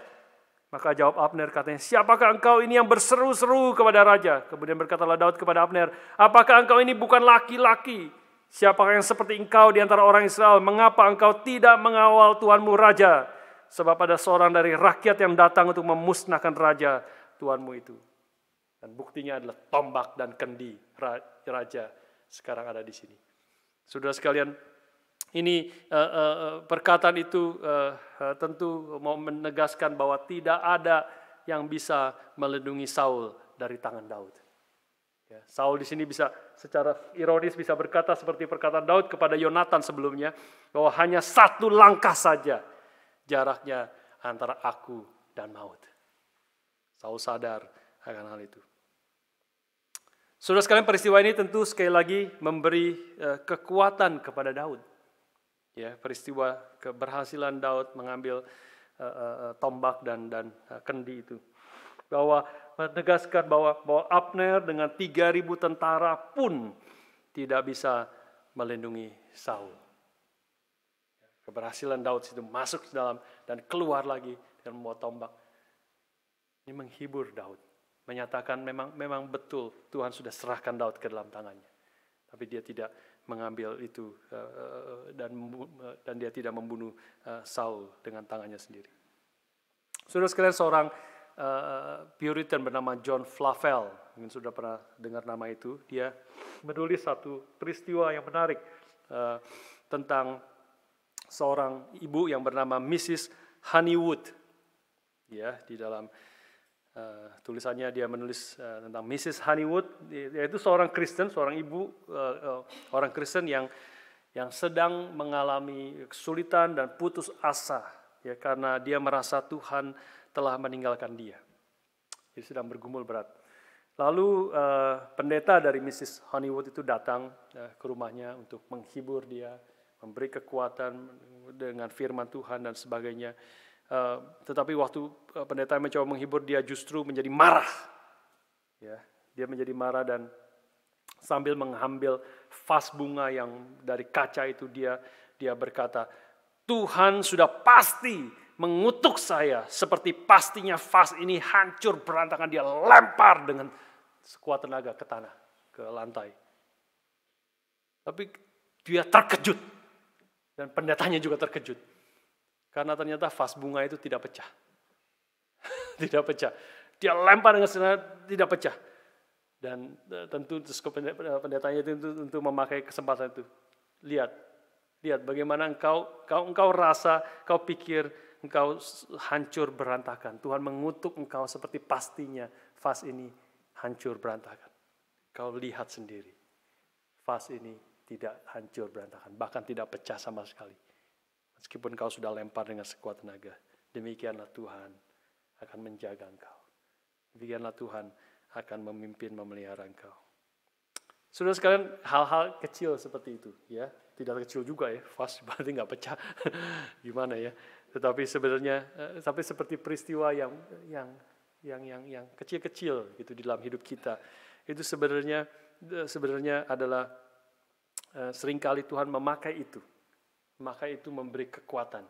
Maka jawab Abner, katanya, "Siapakah engkau ini yang berseru-seru kepada raja?" Kemudian berkatalah Daud kepada Abner, "Apakah engkau ini bukan laki-laki? Siapakah yang seperti engkau di antara orang Israel? Mengapa engkau tidak mengawal Tuanmu raja? Sebab ada seorang dari rakyat yang datang untuk memusnahkan raja Tuanmu itu." Dan buktinya adalah tombak dan kendi raja sekarang ada di sini. Saudara sekalian, Ini perkataan itu tentu mau menegaskan bahwa tidak ada yang bisa melindungi Saul dari tangan Daud. Ya, Saul di sini bisa secara ironis bisa berkata seperti perkataan Daud kepada Yonatan sebelumnya, bahwa hanya satu langkah saja jaraknya antara aku dan maut. Saul sadar akan hal itu. Saudara sekalian, peristiwa ini tentu sekali lagi memberi kekuatan kepada Daud. Ya, peristiwa keberhasilan Daud mengambil tombak dan kendi itu, bahwa menegaskan bahwa Abner dengan 3.000 tentara pun tidak bisa melindungi Saul. Keberhasilan Daud itu masuk ke dalam dan keluar lagi dengan membawa tombak. Ini menghibur Daud, menyatakan memang betul Tuhan sudah serahkan Daud ke dalam tangannya, tapi dia tidak mengambil itu dan dia tidak membunuh Saul dengan tangannya sendiri. Saudara sekalian, seorang Puritan bernama John Flavel, mungkin sudah pernah dengar nama itu. Dia menulis satu peristiwa yang menarik tentang seorang ibu yang bernama Mrs. Honeywood. Ya, di dalam tulisannya dia menulis tentang Mrs. Honeywood, yaitu seorang Kristen, seorang ibu, orang Kristen yang sedang mengalami kesulitan dan putus asa, ya, karena dia merasa Tuhan telah meninggalkan dia. Dia sedang bergumul berat. Lalu pendeta dari Mrs. Honeywood itu datang ke rumahnya untuk menghibur dia, memberi kekuatan dengan firman Tuhan dan sebagainya. Tetapi waktu pendeta mencoba menghibur, dia justru menjadi marah. Ya, dia menjadi marah dan sambil mengambil vas bunga yang dari kaca itu dia berkata, Tuhan sudah pasti mengutuk saya seperti pastinya vas ini hancur berantakan. Dia lempar dengan sekuat tenaga ke tanah, ke lantai. Tapi dia terkejut dan pendetanya juga terkejut karena ternyata vas bunga itu tidak pecah. Tidak pecah. Dia lempar dengan sengaja, tidak pecah. Dan tentu pendetanya itu untuk memakai kesempatan itu. Lihat bagaimana engkau rasa, kau pikir engkau hancur berantakan. Tuhan mengutuk engkau seperti pastinya vas ini hancur berantakan. Kau lihat sendiri, vas ini tidak hancur berantakan, bahkan tidak pecah sama sekali. Meskipun kau sudah lempar dengan sekuat tenaga, demikianlah Tuhan akan menjaga engkau. Demikianlah Tuhan akan memimpin, memelihara engkau. Saudara sekalian, hal-hal kecil seperti itu, ya, tidak kecil juga ya, vas berarti nggak pecah, gimana ya? Tetapi sebenarnya, seperti peristiwa yang kecil-kecil gitu di dalam hidup kita, itu sebenarnya adalah seringkali Tuhan memakai itu memberi kekuatan,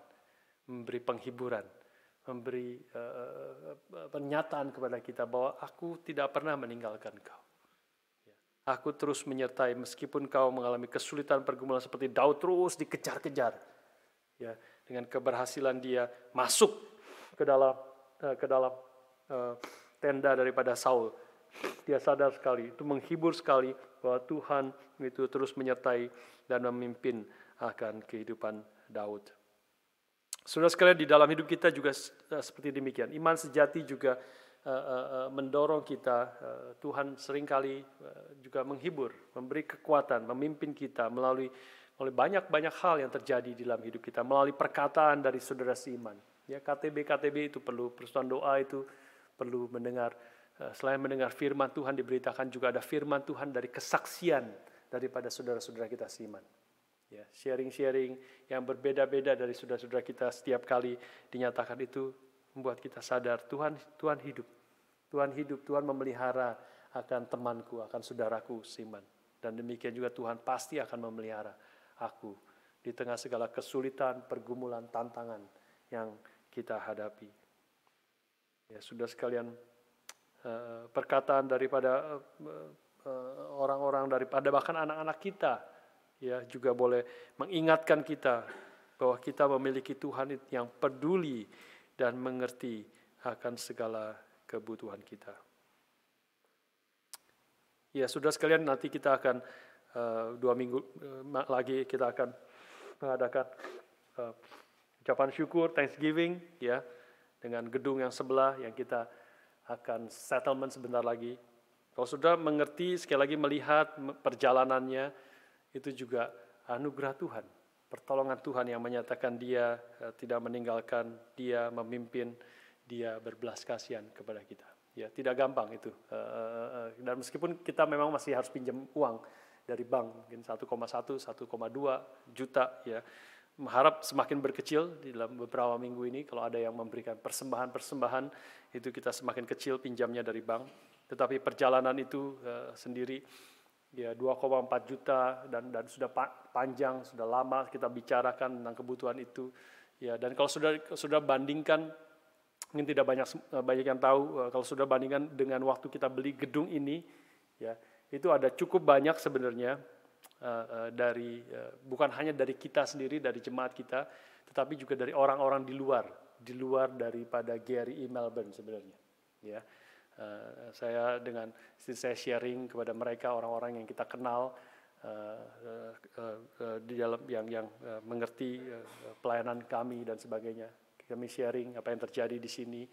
memberi penghiburan, memberi pernyataan kepada kita bahwa aku tidak pernah meninggalkan kau. Aku terus menyertai meskipun kau mengalami kesulitan pergumulan seperti Daud terus dikejar-kejar. Ya, dengan keberhasilan dia masuk ke dalam tenda daripada Saul. Dia sadar sekali, itu menghibur sekali bahwa Tuhan itu terus menyertai dan memimpin akan kehidupan Daud. Saudara sekalian, di dalam hidup kita juga seperti demikian. Iman sejati juga mendorong kita, Tuhan seringkali juga menghibur, memberi kekuatan, memimpin kita melalui banyak hal yang terjadi di dalam hidup kita, melalui perkataan dari saudara seiman. Ya, KTB itu perlu, persekutuan doa itu perlu mendengar, selain mendengar firman Tuhan, diberitakan juga ada firman Tuhan dari kesaksian daripada saudara-saudara kita seiman. Ya, sharing yang berbeda-beda dari saudara-saudara kita setiap kali dinyatakan itu membuat kita sadar Tuhan hidup. Tuhan hidup, Tuhan memelihara akan temanku, akan saudaraku seiman. Dan demikian juga Tuhan pasti akan memelihara aku di tengah segala kesulitan, pergumulan, tantangan yang kita hadapi. Ya, sudah sekalian, perkataan daripada orang-orang, daripada bahkan anak-anak kita, ya, juga boleh mengingatkan kita bahwa kita memiliki Tuhan yang peduli dan mengerti akan segala kebutuhan kita. Ya, sudah sekalian, nanti kita akan 2 minggu lagi kita akan mengadakan ucapan syukur, Thanksgiving, ya, dengan gedung yang sebelah yang kita akan settlement sebentar lagi. Kalau sudah mengerti, sekali lagi melihat perjalanannya, itu juga anugerah Tuhan, pertolongan Tuhan yang menyatakan Dia tidak meninggalkan, Dia memimpin, Dia berbelas kasihan kepada kita. Ya, tidak gampang itu. Dan meskipun kita memang masih harus pinjam uang dari bank, mungkin 1,1, 1,2 juta, ya. Mengharap semakin berkecil di dalam beberapa minggu ini, kalau ada yang memberikan persembahan-persembahan, itu kita semakin kecil pinjamnya dari bank. Tetapi perjalanan itu sendiri, ya 2,4 juta dan sudah panjang, sudah lama kita bicarakan tentang kebutuhan itu. Ya, dan kalau sudah bandingkan, mungkin tidak banyak yang tahu, kalau sudah bandingkan dengan waktu kita beli gedung ini, ya itu ada cukup banyak sebenarnya. Bukan hanya dari kita sendiri, dari jemaat kita, tetapi juga dari orang-orang di luar daripada Gary E. Melbourne sebenarnya. Ya, saya sharing kepada mereka, orang-orang yang kita kenal di dalam yang mengerti pelayanan kami dan sebagainya. Kami sharing apa yang terjadi di sini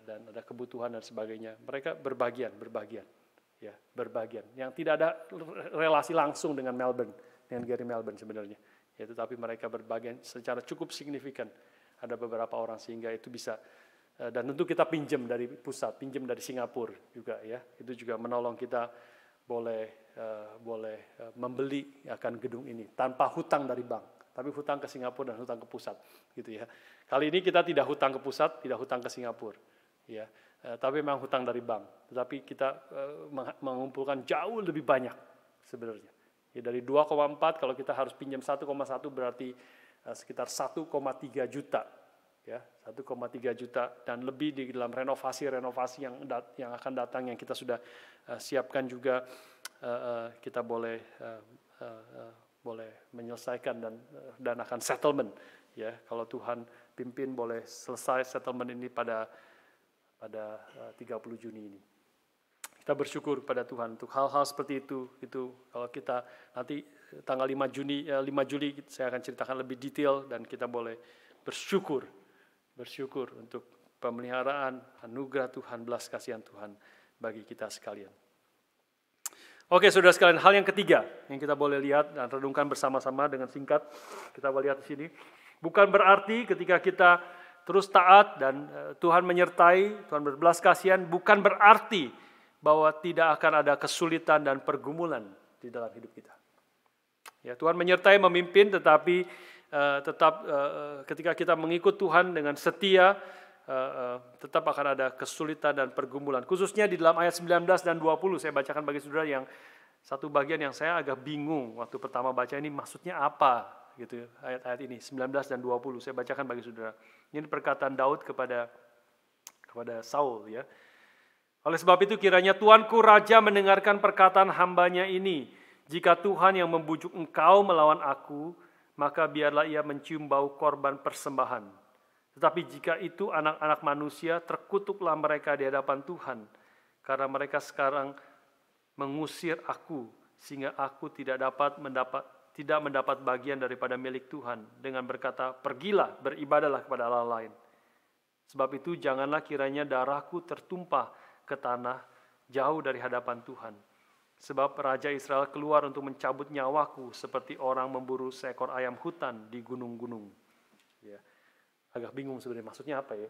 dan ada kebutuhan dan sebagainya. Mereka berbagian. Ya, berbagian. Yang tidak ada relasi langsung dengan Gary Melbourne sebenarnya. Ya, tetapi mereka berbagian secara cukup signifikan. Ada beberapa orang sehingga itu bisa, dan tentu kita pinjam dari pusat, pinjam dari Singapura juga, ya. Itu juga menolong kita boleh membeli akan gedung ini tanpa hutang dari bank, tapi hutang ke Singapura dan hutang ke pusat, gitu ya. Kali ini kita tidak hutang ke pusat, tidak hutang ke Singapura, ya. Tapi memang hutang dari bank, tetapi kita mengumpulkan jauh lebih banyak sebenarnya. Ya, dari 2,4 kalau kita harus pinjam 1,1 berarti sekitar 1,3 juta, ya 1,3 juta dan lebih di dalam renovasi yang akan datang yang kita sudah siapkan juga. Kita boleh menyelesaikan dan akan settlement, ya kalau Tuhan pimpin boleh selesai settlement ini pada 30 Juni ini. Kita bersyukur pada Tuhan untuk hal-hal seperti itu kalau kita nanti tanggal 5 Juli saya akan ceritakan lebih detail dan kita boleh bersyukur untuk pemeliharaan anugerah Tuhan, belas kasihan Tuhan bagi kita sekalian. Oke, saudara sekalian, hal yang ketiga yang kita boleh lihat dan renungkan bersama-sama dengan singkat, kita boleh lihat di sini. Bukan berarti ketika kita terus taat dan Tuhan menyertai, Tuhan berbelas kasihan, bukan berarti bahwa tidak akan ada kesulitan dan pergumulan di dalam hidup kita. Ya, Tuhan menyertai, memimpin, tetapi tetap ketika kita mengikut Tuhan dengan setia, tetap akan ada kesulitan dan pergumulan. Khususnya di dalam ayat 19 dan 20, saya bacakan bagi saudara yang satu bagian yang saya agak bingung waktu pertama baca ini maksudnya apa. Gitu, ayat-ayat ini 19 dan 20 saya bacakan bagi saudara. Ini perkataan Daud kepada Saul, ya. Oleh sebab itu kiranya Tuanku Raja mendengarkan perkataan hambanya ini. Jika Tuhan yang membujuk engkau melawan aku, maka biarlah ia mencium bau korban persembahan. Tetapi jika itu anak-anak manusia, terkutuklah mereka di hadapan Tuhan, karena mereka sekarang mengusir aku, sehingga aku tidak mendapat bagian daripada milik Tuhan dengan berkata, pergilah, beribadahlah kepada Allah lain. Sebab itu janganlah kiranya darahku tertumpah ke tanah jauh dari hadapan Tuhan. Sebab Raja Israel keluar untuk mencabut nyawaku seperti orang memburu seekor ayam hutan di gunung-gunung. Ya. Agak bingung sebenarnya maksudnya apa ya?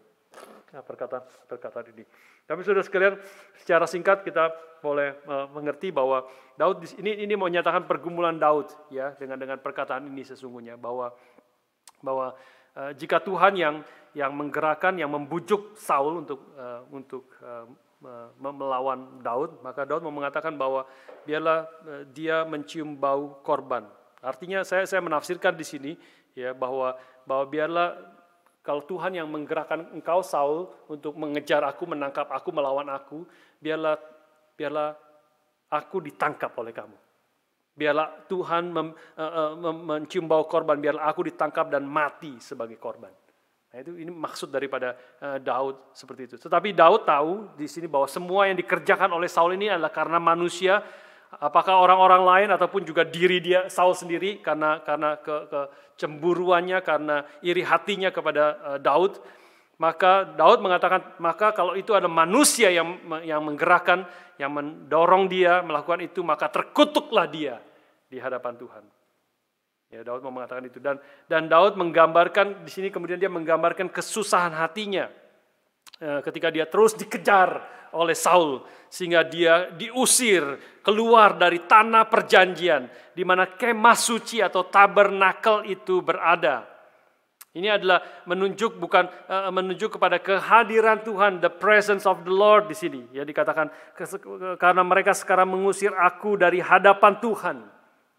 Nah, perkataan ini. Tapi saudara sekalian, secara singkat kita boleh mengerti bahwa Daud ini mau menyatakan pergumulan Daud, ya, dengan perkataan ini sesungguhnya bahwa jika Tuhan yang menggerakkan, yang membujuk Saul untuk melawan Daud, maka Daud mau mengatakan bahwa biarlah dia mencium bau korban. Artinya saya menafsirkan di sini, ya, bahwa biarlah kalau Tuhan yang menggerakkan engkau Saul untuk mengejar aku, menangkap aku, melawan aku, biarlah aku ditangkap oleh kamu. Biarlah Tuhan mencium bau korban, biarlah aku ditangkap dan mati sebagai korban. Nah, ini maksud daripada Daud seperti itu. Tetapi Daud tahu di sini bahwa semua yang dikerjakan oleh Saul ini adalah karena manusia Apakah orang-orang lain ataupun juga diri dia Saul sendiri karena kecemburuannya, karena iri hatinya kepada Daud. Maka Daud mengatakan, maka kalau itu ada manusia yang menggerakkan, yang mendorong dia melakukan itu, maka terkutuklah dia di hadapan Tuhan. Ya, Daud mau mengatakan itu, dan Daud menggambarkan di sini, kemudian dia menggambarkan kesusahan hatinya ketika dia terus dikejar oleh Saul sehingga dia diusir keluar dari tanah perjanjian di mana kemah suci atau tabernakel itu berada. Ini adalah menunjuk kepada kehadiran Tuhan, the presence of the Lord di sini. Ya, dikatakan karena mereka sekarang mengusir aku dari hadapan Tuhan.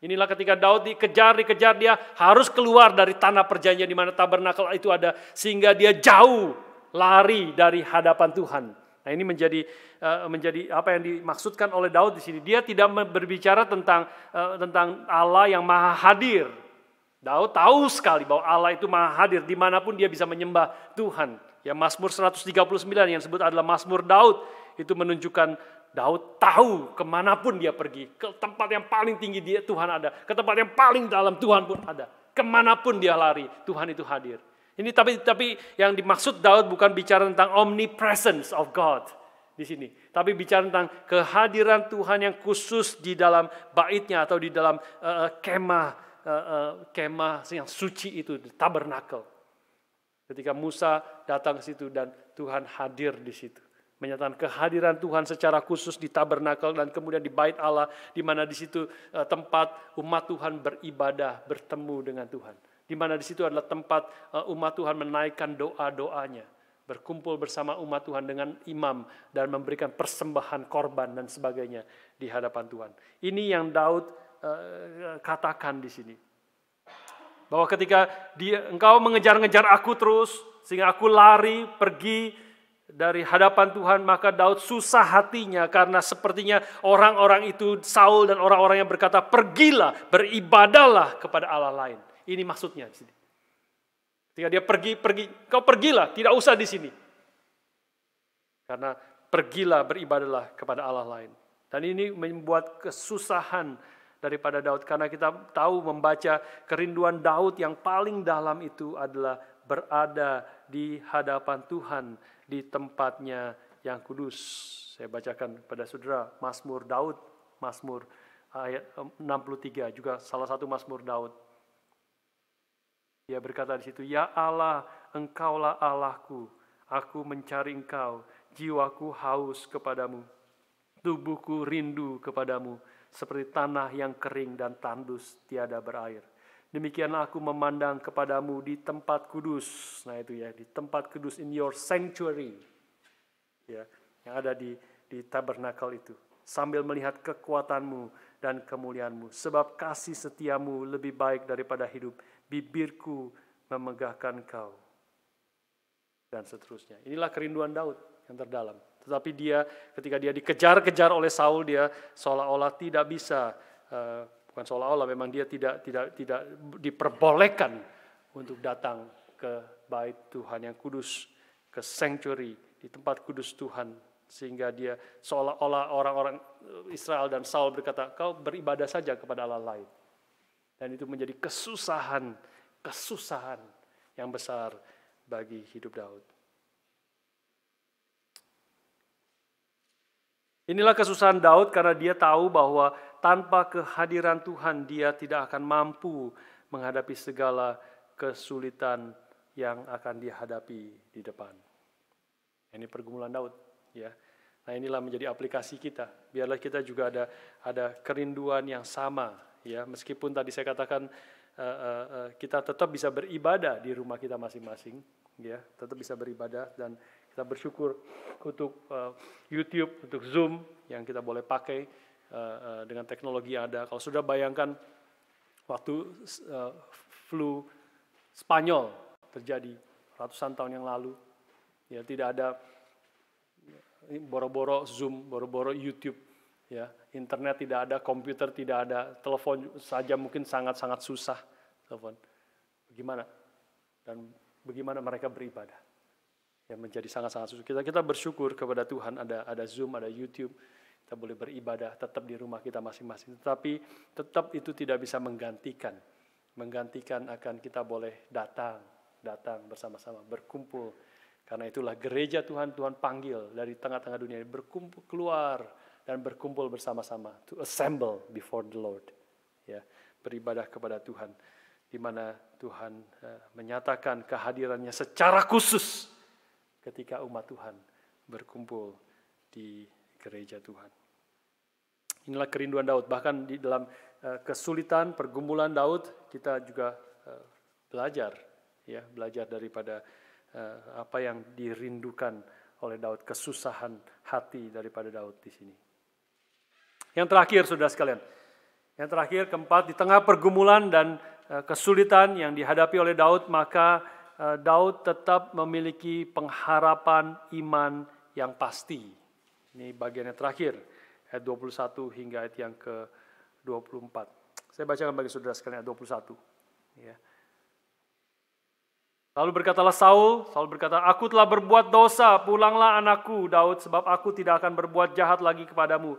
Inilah ketika Daud dikejar dia harus keluar dari tanah perjanjian di mana tabernakel itu ada, sehingga dia jauh lari dari hadapan Tuhan. Nah, ini menjadi apa yang dimaksudkan oleh Daud di sini. Dia tidak berbicara tentang Allah yang maha hadir. Daud tahu sekali bahwa Allah itu maha hadir dimanapun dia bisa menyembah Tuhan. Ya, Mazmur 139 yang disebut adalah Mazmur Daud itu menunjukkan Daud tahu kemanapun dia pergi, ke tempat yang paling tinggi Tuhan ada, ke tempat yang paling dalam Tuhan pun ada, kemanapun dia lari Tuhan itu hadir. Ini tapi yang dimaksud Daud bukan bicara tentang omnipresence of God di sini, tapi bicara tentang kehadiran Tuhan yang khusus di dalam baitnya atau di dalam kemah yang suci itu, di tabernakel. Ketika Musa datang ke situ dan Tuhan hadir di situ, menyatakan kehadiran Tuhan secara khusus di tabernakel dan kemudian di bait Allah, di mana di situ tempat umat Tuhan beribadah, bertemu dengan Tuhan. Di mana di situ adalah tempat umat Tuhan menaikkan doa-doanya, berkumpul bersama umat Tuhan dengan imam dan memberikan persembahan korban dan sebagainya di hadapan Tuhan. Ini yang Daud katakan di sini. Bahwa ketika engkau mengejar-ngejar aku terus, sehingga aku lari, pergi dari hadapan Tuhan, maka Daud susah hatinya karena sepertinya orang-orang itu, Saul dan orang-orang yang berkata, pergilah, beribadahlah kepada Allah lain. Ini maksudnya di sini. Ketika dia pergi, kau pergilah, tidak usah di sini. Karena pergilah, beribadahlah kepada Allah lain. Dan ini membuat kesusahan daripada Daud, karena kita tahu membaca kerinduan Daud yang paling dalam itu adalah berada di hadapan Tuhan di tempatnya yang kudus. Saya bacakan kepada saudara Mazmur Daud, Mazmur ayat 63, juga salah satu Mazmur Daud. Dia berkata di situ, ya Allah, engkaulah Allahku, aku mencari engkau, jiwaku haus kepadamu, tubuhku rindu kepadamu, seperti tanah yang kering dan tandus tiada berair. Demikianlah aku memandang kepadamu di tempat kudus. Nah itu ya, di tempat kudus, in your sanctuary. Ya, yang ada di tabernakel itu. Sambil melihat kekuatanmu dan kemuliaanmu. Sebab kasih setiamu lebih baik daripada hidup. Bibirku memegahkan kau. Dan seterusnya. Inilah kerinduan Daud yang terdalam. Tetapi dia, ketika dia dikejar-kejar oleh Saul, dia seolah-olah tidak bisa, bukan seolah-olah, memang dia tidak diperbolehkan untuk datang ke bait Tuhan yang kudus, ke sanctuary, di tempat kudus Tuhan. Sehingga dia seolah-olah orang-orang Israel dan Saul berkata, kau beribadah saja kepada Allah lain. Dan itu menjadi kesusahan yang besar bagi hidup Daud. Inilah kesusahan Daud karena dia tahu bahwa tanpa kehadiran Tuhan dia tidak akan mampu menghadapi segala kesulitan yang akan dihadapi di depan. Ini pergumulan Daud, ya. Nah, inilah menjadi aplikasi kita. Biarlah kita juga ada kerinduan yang sama, ya. Meskipun tadi saya katakan kita tetap bisa beribadah di rumah kita masing-masing, ya. Tetap bisa beribadah, dan kita bersyukur untuk YouTube, untuk Zoom yang kita boleh pakai dengan teknologi yang ada. Kalau sudah bayangkan waktu flu Spanyol terjadi ratusan tahun yang lalu, ya tidak ada boro-boro Zoom, boro-boro YouTube, ya internet tidak ada, komputer tidak ada, telepon saja mungkin sangat-sangat susah telepon. Bagaimana? Dan bagaimana mereka beribadah? Ya menjadi sangat-sangat susah. Kita bersyukur kepada Tuhan ada Zoom, ada YouTube. Kita boleh beribadah tetap di rumah kita masing-masing. Tetapi tetap itu tidak bisa menggantikan. Menggantikan akan kita boleh datang bersama-sama, berkumpul. Karena itulah gereja Tuhan panggil dari tengah-tengah dunia ini, berkumpul keluar dan berkumpul bersama-sama. To assemble before the Lord. Ya, beribadah kepada Tuhan. Di mana Tuhan menyatakan kehadirannya secara khusus ketika umat Tuhan berkumpul di gereja Tuhan. Inilah kerinduan Daud. Bahkan di dalam kesulitan, pergumulan Daud, kita juga belajar daripada apa yang dirindukan oleh Daud, kesusahan hati daripada Daud di sini. Yang terakhir, saudara sekalian, yang terakhir, keempat, di tengah pergumulan dan kesulitan yang dihadapi oleh Daud, maka Daud tetap memiliki pengharapan iman yang pasti. Ini bagian yang terakhir, ayat 21 hingga ayat yang ke-24. Saya bacakan bagi saudara sekalian ayat 21. Ya. Lalu berkatalah Saul berkata, "Aku telah berbuat dosa, pulanglah anakku Daud, sebab aku tidak akan berbuat jahat lagi kepadamu.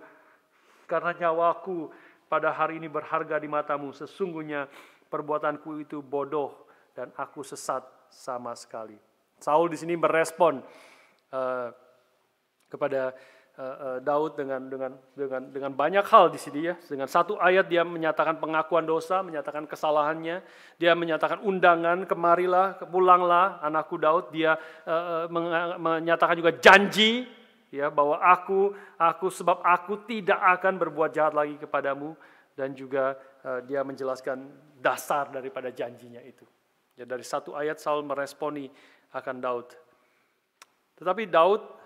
Karena nyawaku pada hari ini berharga di matamu. Sesungguhnya perbuatanku itu bodoh dan aku sesat sama sekali." Saul di sini merespon kepada Daud dengan banyak hal di sini ya. Dengan satu ayat dia menyatakan pengakuan dosa, menyatakan kesalahannya, dia menyatakan undangan, "Kemarilah, pulanglah anakku Daud." Dia menyatakan juga janji ya bahwa sebab aku tidak akan berbuat jahat lagi kepadamu, dan juga dia menjelaskan dasar daripada janjinya itu. Ya, dari satu ayat Saul meresponi akan Daud. Tetapi Daud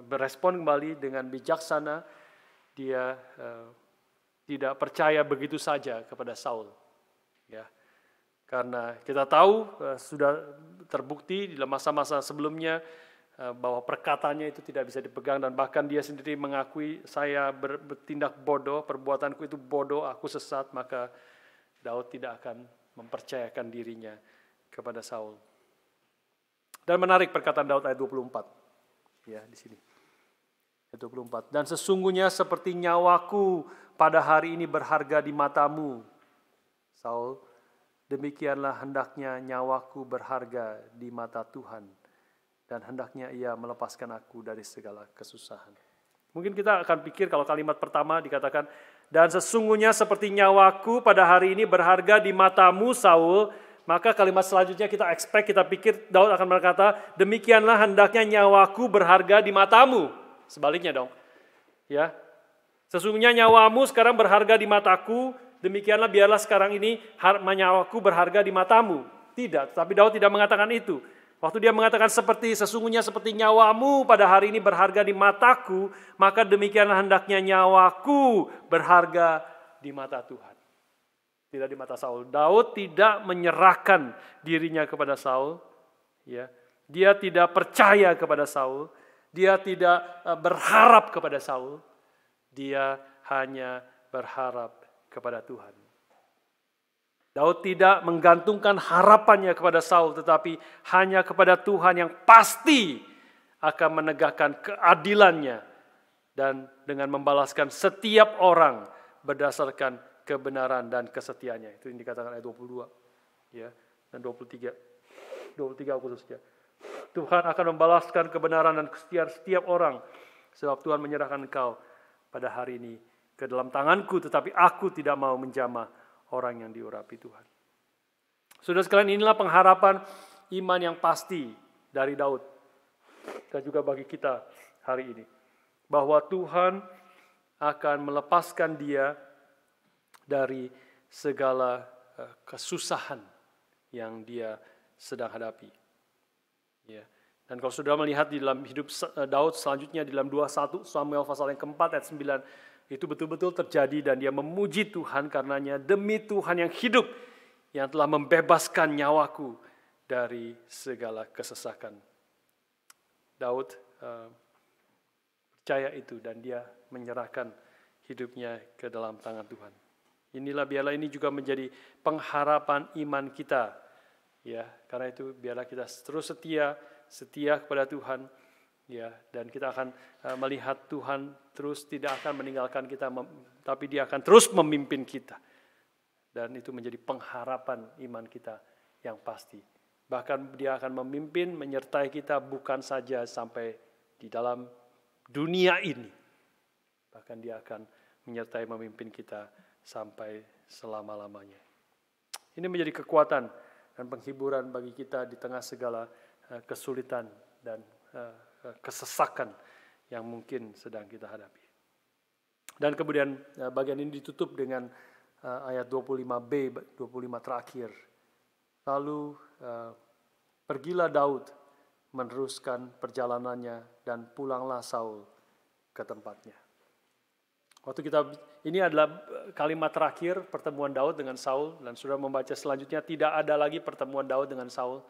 berespon kembali dengan bijaksana. Dia tidak percaya begitu saja kepada Saul. Ya, karena kita tahu sudah terbukti di masa-masa sebelumnya bahwa perkataannya itu tidak bisa dipegang, dan bahkan dia sendiri mengakui, "Saya bertindak bodoh, perbuatanku itu bodoh, aku sesat." Maka Daud tidak akan mempercayakan dirinya kepada Saul. Dan menarik perkataan Daud ayat 24. Ya, di sini. Ayat 24. "Dan sesungguhnya seperti nyawaku pada hari ini berharga di matamu, Saul, demikianlah hendaknya nyawaku berharga di mata Tuhan, dan hendaknya Ia melepaskan aku dari segala kesusahan." Mungkin kita akan pikir kalau kalimat pertama dikatakan, "Dan sesungguhnya seperti nyawaku pada hari ini berharga di matamu, Saul," maka kalimat selanjutnya kita pikir Daud akan berkata, "Demikianlah hendaknya nyawaku berharga di matamu." Sebaliknya dong. Ya. "Sesungguhnya nyawamu sekarang berharga di mataku, demikianlah biarlah sekarang ini nyawaku berharga di matamu." Tidak, tapi Daud tidak mengatakan itu. Waktu dia mengatakan sesungguhnya seperti nyawamu pada hari ini berharga di mataku, maka demikianlah hendaknya nyawaku berharga di mata Tuhan. Tidak di mata Saul. Daud tidak menyerahkan dirinya kepada Saul. Ya. Dia tidak percaya kepada Saul. Dia tidak berharap kepada Saul. Dia hanya berharap kepada Tuhan. Daud tidak menggantungkan harapannya kepada Saul, tetapi hanya kepada Tuhan yang pasti akan menegakkan keadilannya dan dengan membalaskan setiap orang berdasarkan kebenaran dan kesetiaannya. Itu yang dikatakan ayat 22 ya, dan 23 khususnya. Tuhan akan membalaskan kebenaran dan kesetiaan setiap orang, sebab Tuhan menyerahkan engkau pada hari ini ke dalam tanganku, tetapi aku tidak mau menjamah orang yang diurapi Tuhan. Saudara sekalian, inilah pengharapan iman yang pasti dari Daud dan juga bagi kita hari ini, bahwa Tuhan akan melepaskan dia dari segala kesusahan yang dia sedang hadapi. Ya. Dan kalau sudah melihat di dalam hidup Daud selanjutnya di dalam 21 Samuel pasal yang keempat ayat 9, itu betul-betul terjadi dan dia memuji Tuhan karenanya, "Demi Tuhan yang hidup yang telah membebaskan nyawaku dari segala kesesakan." Daud percaya itu dan dia menyerahkan hidupnya ke dalam tangan Tuhan. Biarlah ini juga menjadi pengharapan iman kita. Ya, karena itu biarlah kita terus setia kepada Tuhan, Ya, dan kita akan melihat Tuhan terus tidak akan meninggalkan kita, tapi Dia akan terus memimpin kita. Dan itu menjadi pengharapan iman kita yang pasti. Bahkan Dia akan memimpin, menyertai kita bukan saja sampai di dalam dunia ini. Bahkan Dia akan menyertai memimpin kita sampai selama-lamanya. Ini menjadi kekuatan dan penghiburan bagi kita di tengah segala kesulitan dan kesesakan yang mungkin sedang kita hadapi. Dan kemudian bagian ini ditutup dengan ayat 25b, 25 terakhir. Lalu pergilah Daud meneruskan perjalanannya dan pulanglah Saul ke tempatnya. Ini adalah kalimat terakhir pertemuan Daud dengan Saul, dan sudah membaca selanjutnya tidak ada lagi pertemuan Daud dengan Saul.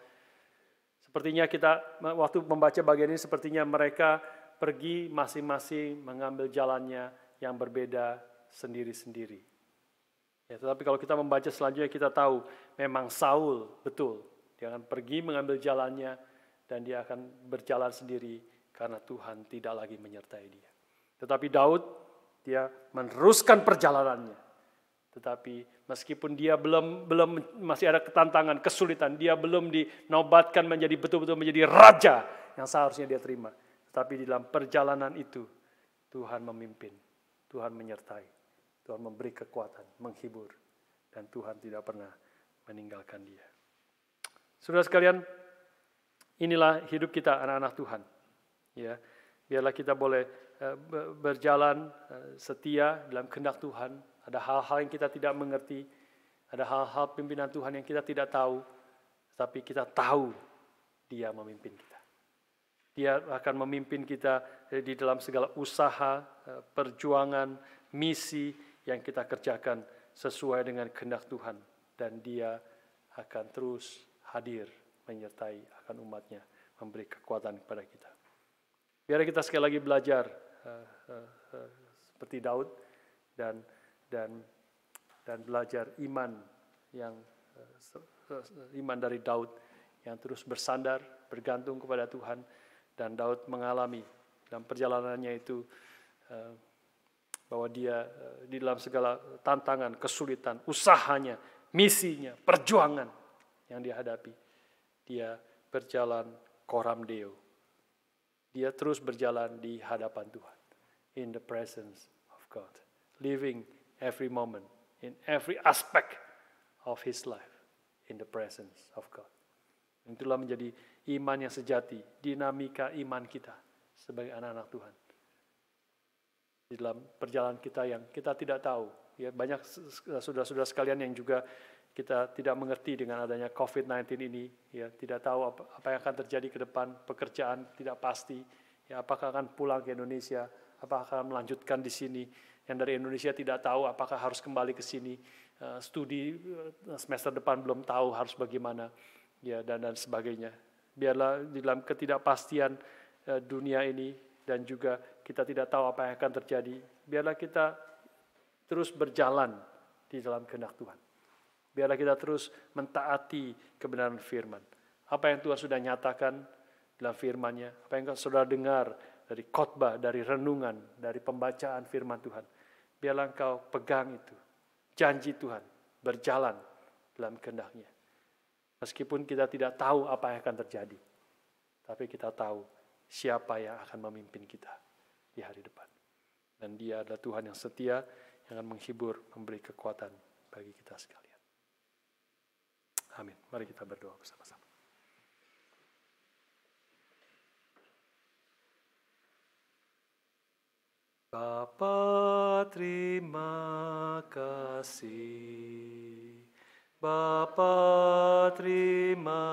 Sepertinya kita waktu membaca bagian ini sepertinya mereka pergi masing-masing mengambil jalannya yang berbeda sendiri-sendiri. Ya, tetapi kalau kita membaca selanjutnya kita tahu memang Saul betul dia akan pergi mengambil jalannya dan dia akan berjalan sendiri karena Tuhan tidak lagi menyertai dia. Tetapi Daud dia meneruskan perjalanannya. Tetapi meskipun dia belum masih ada ketantangan, kesulitan, dia belum dinobatkan menjadi betul-betul menjadi raja yang seharusnya dia terima. Tetapi di dalam perjalanan itu Tuhan memimpin, Tuhan menyertai, Tuhan memberi kekuatan, menghibur, dan Tuhan tidak pernah meninggalkan dia. Saudara sekalian, inilah hidup kita anak-anak Tuhan. Ya, biarlah kita boleh berjalan setia dalam kehendak Tuhan. Ada hal-hal yang kita tidak mengerti, ada hal-hal pimpinan Tuhan yang kita tidak tahu, tapi kita tahu Dia memimpin kita. Dia akan memimpin kita di dalam segala usaha, perjuangan, misi yang kita kerjakan sesuai dengan kehendak Tuhan. Dan Dia akan terus hadir, menyertai akan umatnya, memberi kekuatan kepada kita. Biar kita sekali lagi belajar seperti Daud dan belajar iman dari Daud yang terus bersandar, bergantung kepada Tuhan, dan Daud mengalami dalam perjalanannya itu bahwa dia di dalam segala tantangan, kesulitan, usahanya, misinya, perjuangan yang dia hadapi, dia berjalan coram Deo. Dia terus berjalan di hadapan Tuhan, in the presence of God, living every moment, in every aspect of his life, in the presence of God. Itulah menjadi iman yang sejati, dinamika iman kita sebagai anak-anak Tuhan. Di dalam perjalanan kita yang kita tidak tahu, ya banyak saudara-saudara sekalian yang juga kita tidak mengerti dengan adanya COVID-19 ini, ya tidak tahu apa yang akan terjadi ke depan, pekerjaan tidak pasti, ya apakah akan pulang ke Indonesia, apakah akan melanjutkan di sini. Yang dari Indonesia tidak tahu apakah harus kembali ke sini, studi semester depan belum tahu harus bagaimana, ya dan sebagainya. Biarlah di dalam ketidakpastian dunia ini dan juga kita tidak tahu apa yang akan terjadi, biarlah kita terus berjalan di dalam kehendak Tuhan. Biarlah kita terus mentaati kebenaran firman. Apa yang Tuhan sudah nyatakan dalam firman-Nya, apa yang saudara dengar dari khotbah, dari renungan, dari pembacaan firman Tuhan. Biarlah engkau pegang itu, janji Tuhan, berjalan dalam kehendak-Nya. Meskipun kita tidak tahu apa yang akan terjadi, tapi kita tahu siapa yang akan memimpin kita di hari depan. Dan Dia adalah Tuhan yang setia, yang akan menghibur, memberi kekuatan bagi kita sekalian. Amin. Mari kita berdoa bersama-sama. Bapa, terima kasih. Bapa, terima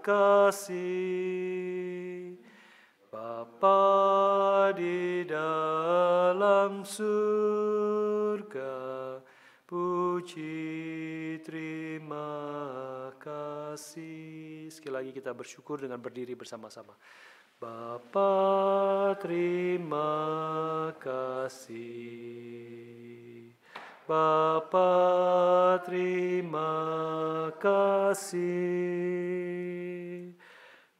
kasih. Bapa di dalam surga, puji terima kasih. Sekali lagi kita bersyukur dengan berdiri bersama-sama. Bapa, terima kasih. Bapa, terima kasih.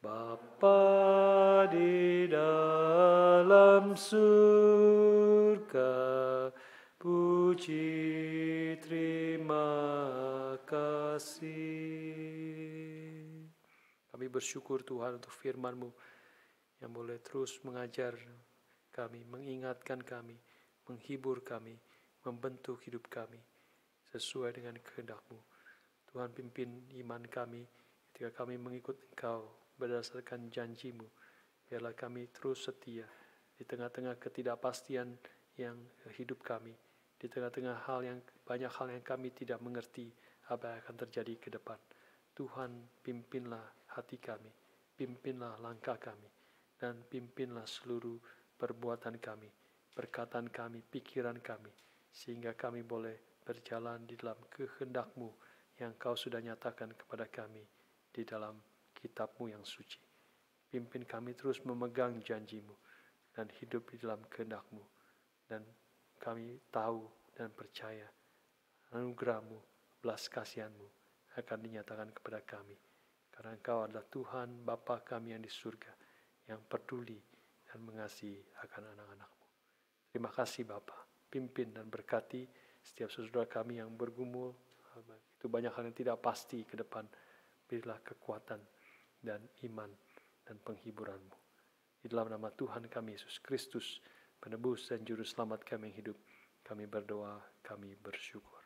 Bapa Bapa di dalam surga, puji terima kasih. Kami bersyukur Tuhan untuk firman-Mu yang boleh terus mengajar kami, mengingatkan kami, menghibur kami, membentuk hidup kami sesuai dengan kehendak-Mu. Tuhan, pimpin iman kami ketika kami mengikut Engkau berdasarkan janji-Mu. Biarlah kami terus setia di tengah-tengah ketidakpastian yang hidup kami, di tengah-tengah banyak hal yang kami tidak mengerti apa yang akan terjadi ke depan. Tuhan, pimpinlah hati kami, pimpinlah langkah kami, dan pimpinlah seluruh perbuatan kami, perkataan kami, pikiran kami, sehingga kami boleh berjalan di dalam kehendak-Mu yang Kau sudah nyatakan kepada kami di dalam kitab-Mu yang suci. Pimpin kami terus memegang janji-Mu dan hidup di dalam kehendak-Mu. Dan kami tahu dan percaya anugerah-Mu, belas kasihan-Mu akan dinyatakan kepada kami. Karena Engkau adalah Tuhan Bapa kami yang di surga, yang peduli dan mengasihi akan anak-anak-Mu. Terima kasih Bapa, pimpin dan berkati setiap saudara kami yang bergumul. Itu banyak hal yang tidak pasti ke depan. Berilah kekuatan dan iman dan penghiburan-Mu. Di dalam nama Tuhan kami Yesus Kristus, penebus dan juru selamat kami yang hidup, kami berdoa, kami bersyukur.